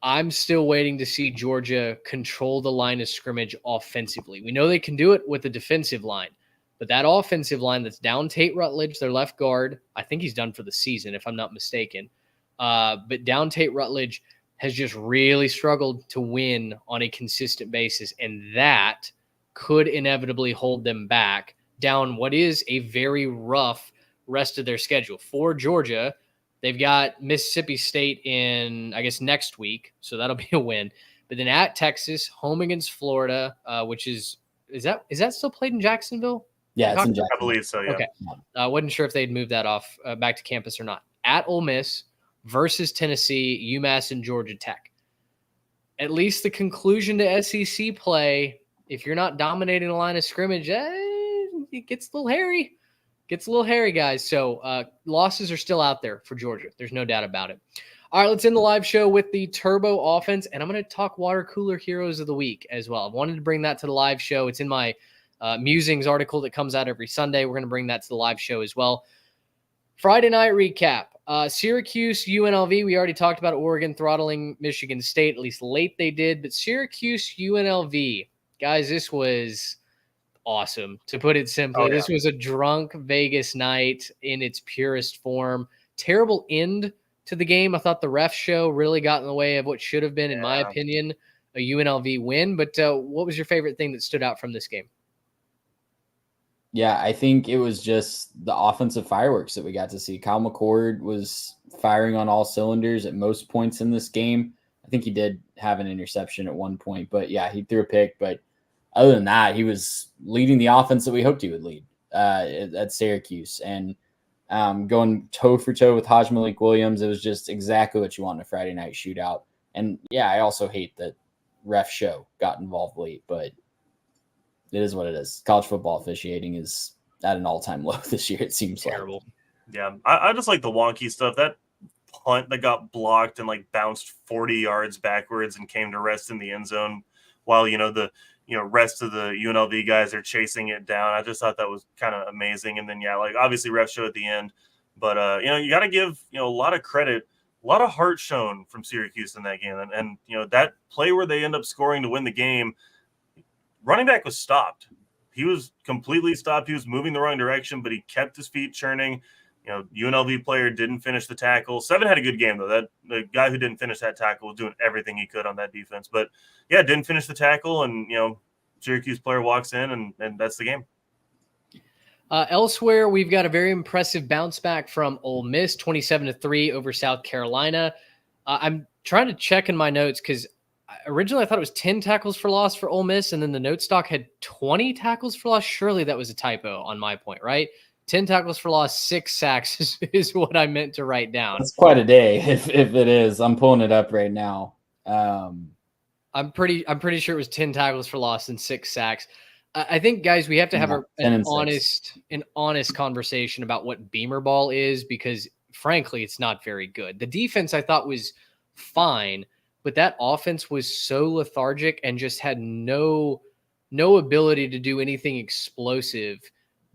I'm still waiting to see Georgia control the line of scrimmage offensively. We know they can do it with the defensive line, but that offensive line that's down Tate Rutledge, their left guard, I think he's done for the season, if I'm not mistaken. But down Tate Rutledge has just really struggled to win on a consistent basis, and that could inevitably hold them back down what is a very rough rest of their schedule. For Georgia, they've got Mississippi State in, I guess, next week, so that'll be a win. But then at Texas, home against Florida, which is that still played in Jacksonville? Yeah, it's in Jacksonville. I believe so, yeah. Okay. I wasn't sure if they'd moved that off back to campus or not. At Ole Miss, versus Tennessee, UMass, and Georgia Tech. At least the conclusion to SEC play, if you're not dominating the line of scrimmage, it gets a little hairy. Gets a little hairy, guys. So losses are still out there for Georgia. There's no doubt about it. All right, let's end the live show with the Turbo offense, and I'm going to talk water cooler heroes of the week as well. I wanted to bring that to the live show. It's in my Musings article that comes out every Sunday. We're going to bring that to the live show as well. Friday night recap. Syracuse, UNLV. We already talked about Oregon throttling Michigan State, at least late they did. But Syracuse, UNLV. Guys, this was awesome, to put it simply. This was a drunk Vegas night in its purest form. Terrible end to the game. I thought the ref show really got in the way of what should have been, in my opinion, a UNLV win. But what was your favorite thing that stood out from this game? Yeah, I think it was just the offensive fireworks that we got to see. Kyle McCord was firing on all cylinders at most points in this game. I think he did have an interception at one point, but yeah, he threw a pick. But other than that, he was leading the offense that we hoped he would lead at Syracuse. And going toe for toe with Haj Malik Williams, it was just exactly what you want in a Friday night shootout. And yeah, I also hate that ref show got involved late, but it is what it is. College football officiating is at an all-time low this year, it seems terrible. like. Yeah, I just like the wonky stuff. That punt that got blocked and like bounced 40 yards backwards and came to rest in the end zone while, the rest of the UNLV guys are chasing it down. I just thought that was kind of amazing. And then, yeah, like obviously ref show at the end. But, you got to give, a lot of credit, a lot of heart shown from Syracuse in that game. And that play where they end up scoring to win the game, running back was stopped. He was completely stopped. He was moving the wrong direction, but he kept his feet churning. UNLV player didn't finish the tackle. Seven had a good game, though. The guy who didn't finish that tackle was doing everything he could on that defense. But, yeah, didn't finish the tackle, and, Syracuse player walks in, and that's the game. Elsewhere, we've got a very impressive bounce back from Ole Miss, 27-3 over South Carolina. I'm trying to check in my notes because originally I thought it was 10 tackles for loss for Ole Miss, and then the note stock had 20 tackles for loss. Surely that was a typo on my point, right? 10 tackles for loss, 6 sacks is what I meant to write down. That's quite a day if it is. I'm pulling it up right now. I'm pretty sure it was 10 tackles for loss and 6 sacks. I think, guys, we have to have an honest conversation about what Beamer ball is, because frankly, it's not very good. The defense I thought was fine, but that offense was so lethargic and just had no ability to do anything explosive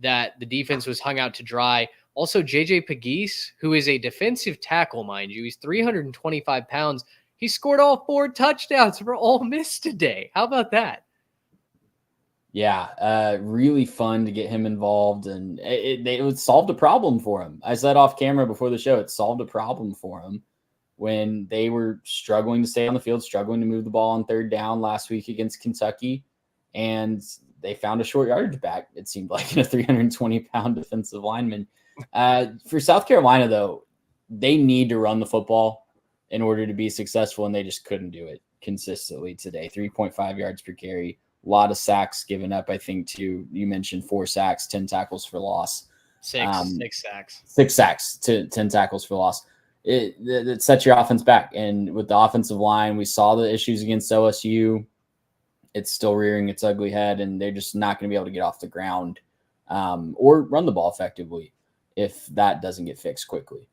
that the defense was hung out to dry. Also, JJ Pegues, who is a defensive tackle, mind you, he's 325 pounds. He scored all 4 touchdowns for Ole Miss today. How about that? Yeah, really fun to get him involved, and it solved a problem for him. I said off camera before the show, it solved a problem for him when they were struggling to stay on the field, struggling to move the ball on third down last week against Kentucky, and they found a short yardage back, it seemed like, in a 320-pound defensive lineman. For South Carolina, though, they need to run the football in order to be successful, and they just couldn't do it consistently today. 3.5 yards per carry, a lot of sacks given up, I think, too. You mentioned 4 sacks, 10 tackles for loss. 6 sacks. 6 sacks to 10 tackles for loss. It sets your offense back. And with the offensive line, we saw the issues against OSU. It's still rearing its ugly head, and they're just not going to be able to get off the ground or run the ball effectively if that doesn't get fixed quickly.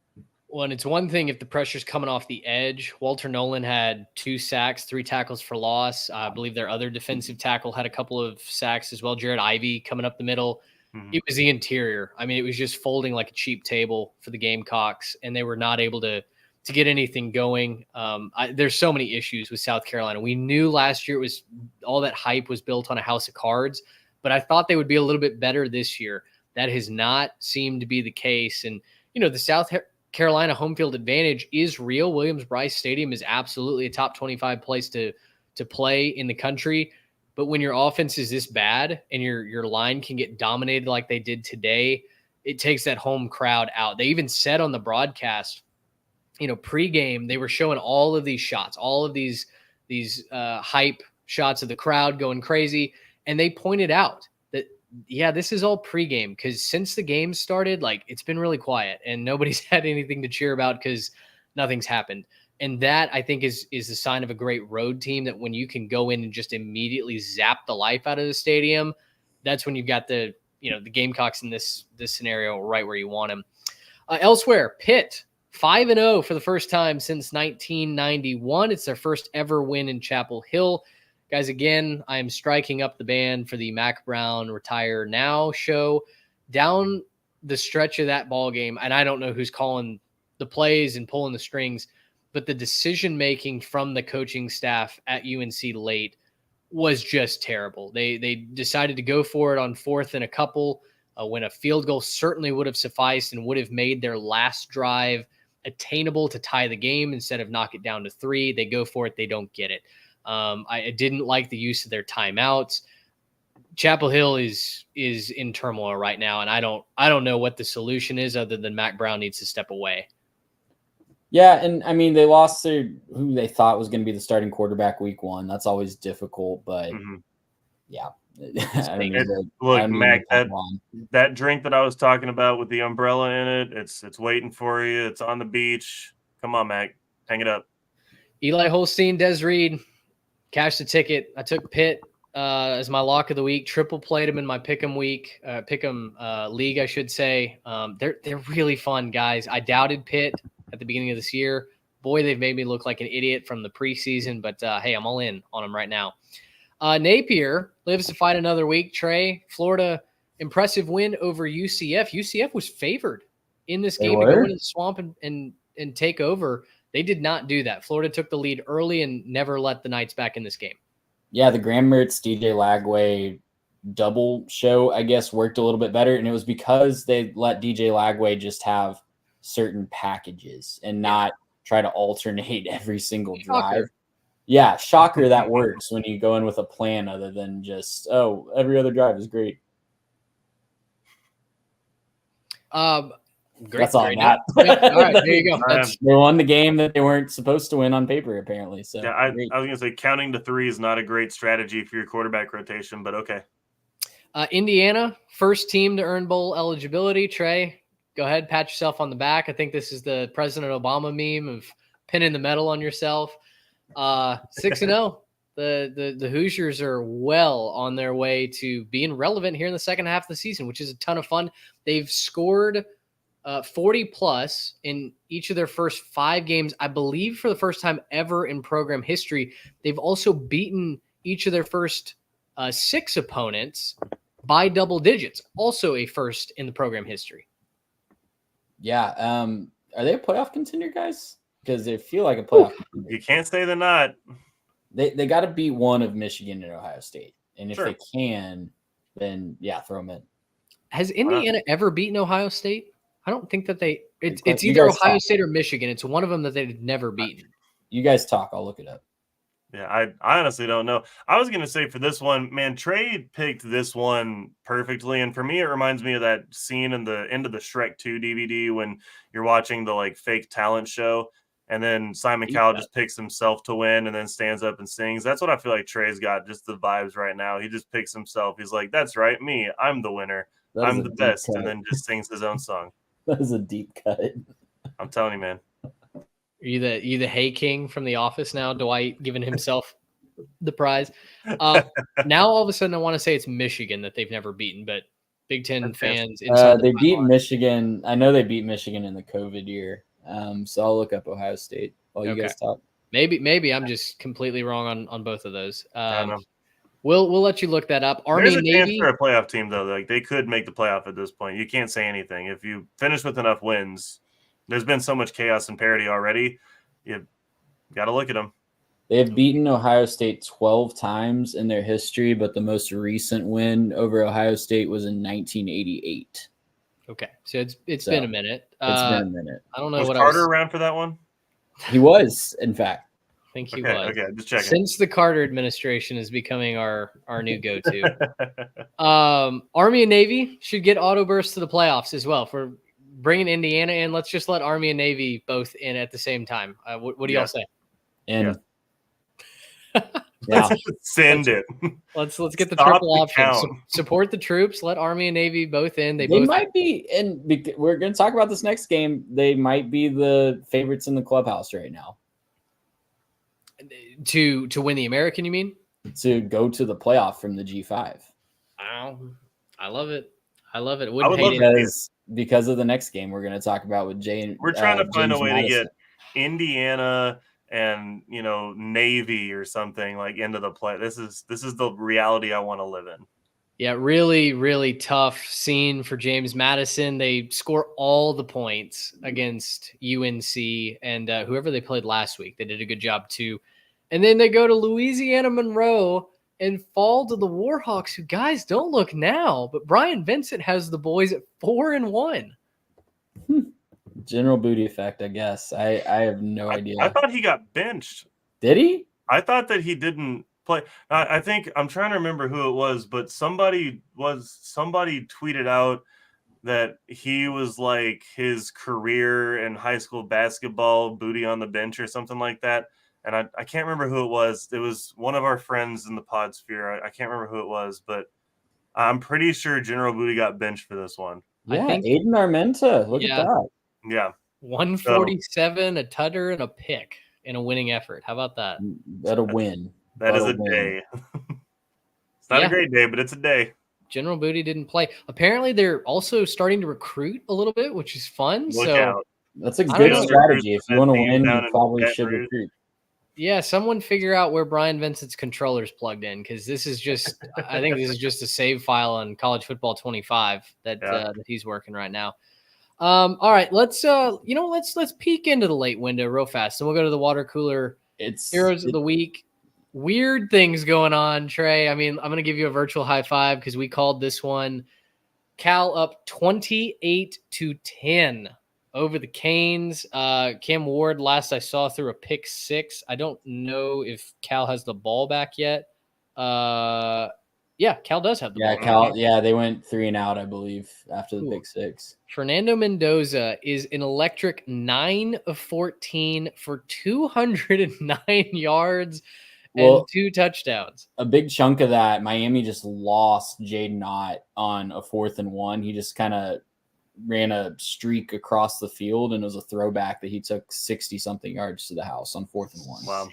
Well, and it's one thing if the pressure's coming off the edge. Walter Nolan had 2 sacks, 3 tackles for loss. I believe their other defensive tackle had a couple of sacks as well. Jared Ivey coming up the middle. It was the interior. I mean, it was just folding like a cheap table for the Gamecocks, and they were not able to get anything going. There's so many issues with South Carolina. We knew last year it was all that hype was built on a house of cards, but I thought they would be a little bit better this year. That has not seemed to be the case. And, the South Carolina home field advantage is real. Williams-Brice Stadium is absolutely a top 25 place to play in the country. But when your offense is this bad and your line can get dominated like they did today, it takes that home crowd out. They even said on the broadcast, pregame, they were showing all of these shots, all of these hype shots of the crowd going crazy. And they pointed out that, yeah, this is all pregame, because since the game started, like, it's been really quiet and nobody's had anything to cheer about because nothing's happened. And that, I think, is the sign of a great road team, that when you can go in and just immediately zap the life out of the stadium, that's when you've got the Gamecocks in this scenario right where you want them. Elsewhere, Pitt, 5-0 for the first time since 1991. It's their first ever win in Chapel Hill. Guys, again, I am striking up the band for the Mac Brown Retire Now show. Down the stretch of that ball game, and I don't know who's calling the plays and pulling the strings, but the decision-making from the coaching staff at UNC late was just terrible. They decided to go for it on 4th and a couple when a field goal certainly would have sufficed and would have made their last drive attainable to tie the game instead of knock it down to 3. They go for it. They don't get it. I didn't like the use of their timeouts. Chapel Hill is in turmoil right now, and I don't know what the solution is other than Mac Brown needs to step away. Yeah, and I mean, they lost who they thought was going to be the starting quarterback week 1. That's always difficult, but yeah. Mac, that drink that I was talking about with the umbrella in it, it's waiting for you. It's on the beach. Come on, Mac, hang it up. Eli Holstein, Des Reed, cashed the ticket. I took Pitt as my lock of the week. Triple played them in my pick'em league, I should say. They're really fun, guys. I doubted Pitt at the beginning of this year. Boy, they've made me look like an idiot from the preseason, but hey, I'm all in on them right now. Napier lives to fight another week. Trey, Florida, impressive win over UCF. UCF was favored in this game to go into the swamp and take over. They did not do that. Florida took the lead early and never let the Knights back in this game. Yeah, the Graham Mertz, DJ Lagway double show, I guess, worked a little bit better, and it was because they let DJ Lagway just have certain packages and not try to alternate every single drive. Yeah, shocker, that works when you go in with a plan other than just, every other drive is great. Great. That's all I got. All right, there you go. They won the game that they weren't supposed to win on paper, apparently. So yeah, I was going to say counting to 3 is not a great strategy for your quarterback rotation, but okay. Indiana, first team to earn bowl eligibility. Trey, go ahead, pat yourself on the back. I think this is the President Obama meme of pinning the medal on yourself. 6-0. The Hoosiers are well on their way to being relevant here in the second half of the season, which is a ton of fun. They've scored 40 plus in each of their first 5 games, I believe, for the first time ever in program history. They've also beaten each of their first 6 opponents by double digits, also a first in the program history. Yeah. Are they a playoff contender, guys? Because they feel like a playoff contender. You can't say they're not. They got to beat one of Michigan and Ohio State. And if Sure. they can, then, yeah, throw them in. Has Indiana ever beaten Ohio State? I don't think that it's You either guys Ohio talk. State or Michigan. It's one of them that they've never beaten. You guys talk. I'll look it up. Yeah, I honestly don't know. I was going to say for this one, man, Trey picked this one perfectly. And for me, it reminds me of that scene in the end of the Shrek 2 DVD when you're watching the fake talent show. And then Simon Cowell just picks himself to win and then stands up and sings. That's what I feel like Trey's got, just the vibes right now. He just picks himself. He's like, that's right, me. I'm the winner. I'm the best. And then just sings his own song. That was a deep cut. I'm telling you, man. Are you the Hey King from The Office now? Dwight giving himself the prize. Now all of a sudden I want to say it's Michigan that they've never beaten, but Big Ten fans. They beat Michigan. I know they beat Michigan in the COVID year. So I'll look up Ohio State while you guys talk. Maybe I'm just completely wrong on both of those. I don't know. We'll let you look that up. Army There's a and chance Navy. for a playoff team, though. They could make the playoff at this point. You can't say anything. If you finish with enough wins, there's been so much chaos and parity already. You got to look at them. They've beaten Ohio State 12 times in their history, but the most recent win over Ohio State was in 1988. Okay, so it's been a minute. It's been a minute. I don't know Was what Carter I was. around for that one? He was, in fact. I think he Okay, was. okay, just checking. Since the Carter administration is becoming our new go-to. Army and Navy should get auto bursts to the playoffs as well. For bringing Indiana in, let's just let Army and Navy both in at the same time. What do y'all say? And Yeah. Send it. Let's get the Stop triple the option. count. Support the troops. Let Army and Navy both in. They both might be, and we're going to talk about this next game. They might be the favorites in the clubhouse right now to win the American. You mean to go to the playoff from the G5? I love it. I love it. I Wouldn't would hate love it. Because of the next game we're going to talk about with Jay. We're trying to find James a way Madison. to get Indiana and Navy or something like into the play. This is the reality I want to live in. Yeah, really, really tough scene for James Madison. They score all the points against UNC and whoever they played last week. They did a good job too. And then they go to Louisiana Monroe and fall to the Warhawks, who, guys, don't look now, but Brian Vincent has the boys at 4-1. General Booty effect, I guess. I have no idea. I thought he got benched. Did he? I thought that he didn't play. I think I'm trying to remember who it was, but somebody tweeted out that he was like his career in high school basketball booty on the bench or something like that. And I can't remember who it was. It was one of our friends in the pod sphere. I can't remember who it was, but I'm pretty sure General Booty got benched for this one. Yeah, I think, Aiden Armenta. Look at that. Yeah. 147, a tutter, and a pick in a winning effort. How about that? That a win. That is a day. It's not a great day, but it's a day. General Booty didn't play. Apparently, they're also starting to recruit a little bit, which is fun. Look so out. That's a good strategy. If you want to win, down you in probably Baton should Rouge. recruit. yeah, someone figure out where Brian Vincent's controller's plugged in, because this is just I think this is just a save file on College Football 25 that he's working right now. All right, let's peek into the late window real fast, and we'll go to the water cooler. Heroes of the week. Weird things going on, Trey. I mean, I'm going to give you a virtual high five because we called this one. Cal up 28-10 over the Canes. Cam Ward, last I saw, threw a pick 6. I don't know if Cal has the ball back yet. Yeah, Cal does have the ball. Cal. Yeah, they went 3 and out, I believe, after the pick 6. Fernando Mendoza is an electric 9 of 14 for 209 yards and 2 touchdowns. A big chunk of that, Miami just lost Jaden Ott on a 4th and 1. He just kind of ran a streak across the field, and it was a throwback that he took 60-something yards to the house on 4th and 1. Wow.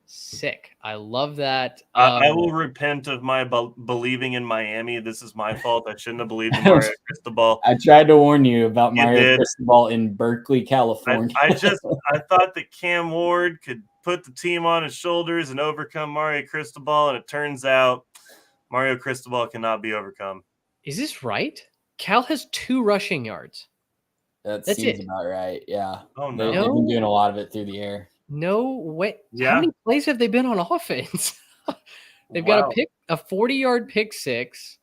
Sick. I love that. I will repent of my believing in Miami. This is my fault. I shouldn't have believed in Mario Cristobal. I tried to warn you about Mario Cristobal in Berkeley, California. I thought that Cam Ward could put the team on his shoulders and overcome Mario Cristobal, and it turns out Mario Cristobal cannot be overcome. Is this right? Cal has 2 rushing yards. That That's seems it. about right. Yeah. Oh, no. They've been doing a lot of it through the air. No way. Yeah. How many plays have they been on offense? They've got a 40-yard pick 6,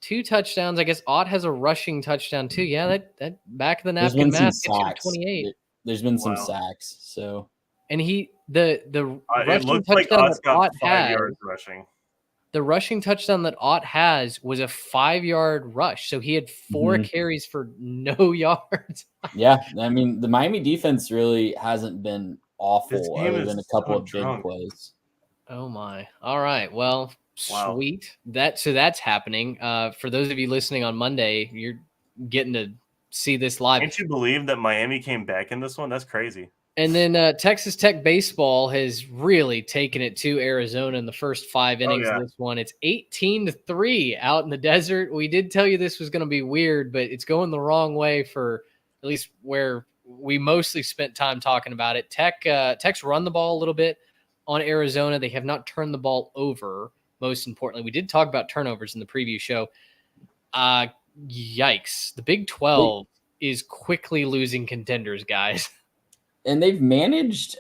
2 touchdowns. I guess Ott has a rushing touchdown too. Yeah, that back of the napkin math gets you to 28. There's been some sacks. So, and the it looks like Ott's got 5 yards rushing. The rushing touchdown that Ott has was a 5-yard rush. So he had 4 carries for no yards. Yeah. I mean, the Miami defense really hasn't been awful other than a couple of big plays. Oh, my. All right. Well, sweet. That's happening. For those of you listening on Monday, you're getting to see this live. Can't you believe that Miami came back in this one? That's crazy. And then Texas Tech baseball has really taken it to Arizona in the first 5 innings of this one. It's 18-3 out in the desert. We did tell you this was going to be weird, but it's going the wrong way for at least where we mostly spent time talking about it. Tech's run the ball a little bit on Arizona. They have not turned the ball over, most importantly. We did talk about turnovers in the preview show. Yikes. The Big 12 is quickly losing contenders, guys. And they've managed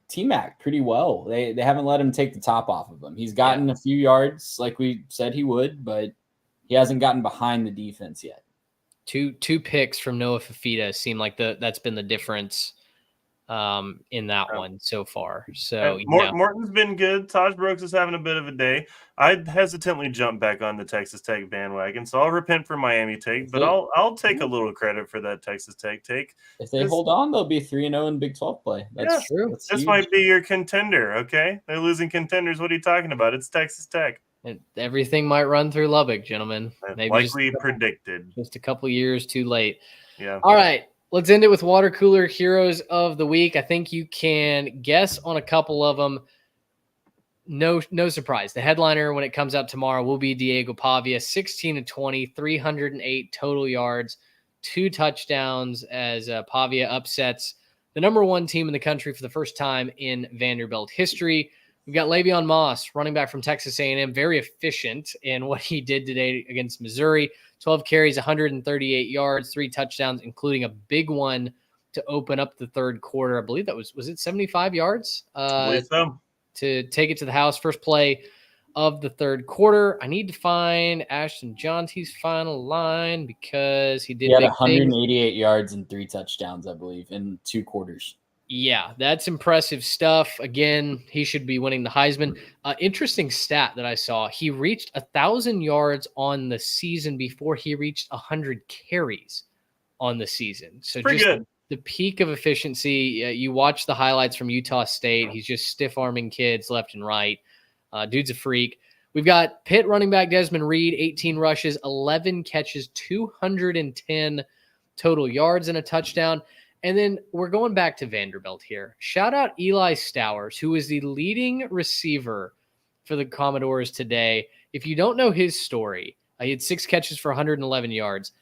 T-Mac pretty well. They haven't let him take the top off of him. He's gotten a few yards like we said he would, but he hasn't gotten behind the defense yet. Two picks from Noah Fafita seem like that's been the difference in that one so far. So Morton's been good. Taj Brooks is having a bit of a day. I'd hesitantly jump back on the Texas Tech bandwagon, so I'll repent for Miami take, but I'll take a little credit for that Texas Tech take. If they hold on, they'll be 3-0 in Big 12 play. That's true. This huge. might be your contender, okay? They're losing contenders. What are you talking about? It's Texas Tech. And everything might run through Lubbock, gentlemen. Maybe likely predicted. Just a couple years too late. Yeah. All right. Let's end it with water cooler heroes of the week. I think you can guess on a couple of them. No surprise. The headliner when it comes out tomorrow will be Diego Pavia, 16-20, 308 total yards, 2 touchdowns as Pavia upsets the number 1 team in the country for the first time in Vanderbilt history. We've got Le'Veon Moss, running back from Texas A&M, very efficient in what he did today against Missouri. 12 carries, 138 yards, 3 touchdowns, including a big one to open up the third quarter. I believe that was it 75 yards? I believe so. To take it to the house. First play of the third quarter. I need to find Ashton Jonty's final line because he did. He had 188 yards and 3 touchdowns, I believe, in 2 quarters. Yeah, that's impressive stuff. Again, he should be winning the Heisman. Interesting stat that I saw. He reached 1,000 yards on the season before he reached 100 carries on the season. So pretty just good. The peak of efficiency. You watch the highlights from Utah State. He's just stiff-arming kids left and right. Dude's a freak. We've got Pitt running back Desmond Reed, 18 rushes, 11 catches, 210 total yards and a touchdown. And then we're going back to Vanderbilt here. Shout out Eli Stowers, who is the leading receiver for the Commodores today. If you don't know his story, he had 6 catches for 111 yards.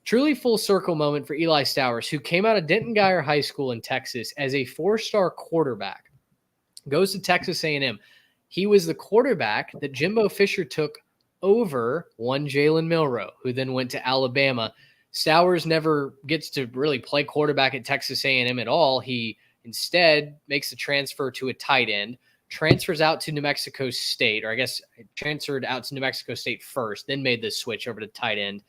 Truly full circle moment for Eli Stowers, who came out of Denton Guyer High School in Texas as a 4-star quarterback, goes to Texas A&M. He was the quarterback that Jimbo Fisher took over one Jalen Milroe, who then went to Alabama. Stowers never gets to really play quarterback at Texas A&M at all. He instead makes the transfer to a tight end, transfers out to New Mexico State, or I guess transferred out to New Mexico State first, then made the switch over to tight end.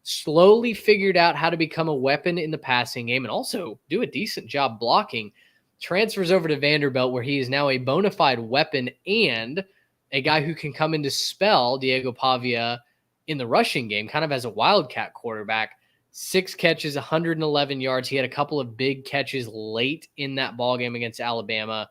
Slowly figured out how to become a weapon in the passing game and also do a decent job blocking. Transfers over to Vanderbilt, where he is now a bona fide weapon and a guy who can come in to spell Diego Pavia in the rushing game, kind of as a wildcat quarterback. 6 catches, 111 yards. He had a couple of big catches late in that ballgame against Alabama.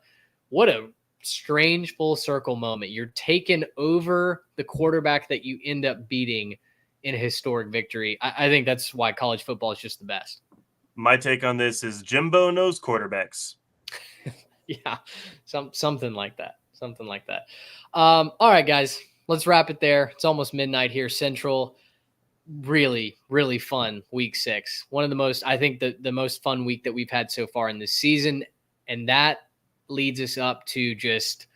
What a strange full circle moment. You're taking over the quarterback that you end up beating in a historic victory. I think that's why college football is just the best. My take on this is Jimbo knows quarterbacks. Yeah, something like that. Something like that. All right, guys, let's wrap it there. It's almost midnight here Central. Really, really fun week 6. One of the most, I think the most fun week that we've had so far in this season. And that leads us up to just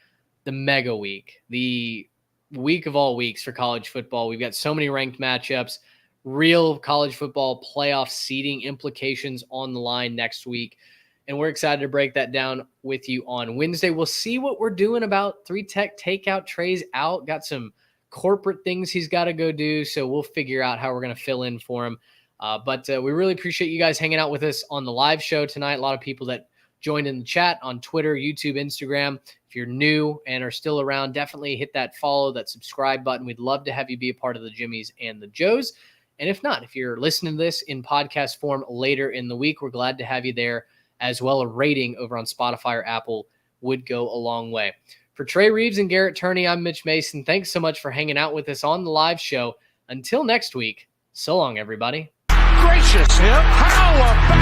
the mega week, the week of all weeks for college football. We've got so many ranked matchups, real college football playoff seeding implications on the line next week. And we're excited to break that down with you on Wednesday. We'll see what we're doing about 3 Tech takeout. Trey's out, got some corporate things he's got to go do. So we'll figure out how we're going to fill in for him. But we really appreciate you guys hanging out with us on the live show tonight. A lot of people that joined in the chat on Twitter, YouTube, Instagram. If you're new and are still around, definitely hit that follow, that subscribe button. We'd love to have you be a part of the Jimmies and the Joes. And if not, if you're listening to this in podcast form later in the week, we're glad to have you there as well. A rating over on Spotify or Apple would go a long way. For Trey Reeves and Garrett Turney, I'm Mitch Mason. Thanks so much for hanging out with us on the live show. Until next week, so long, everybody. Gracious him. How about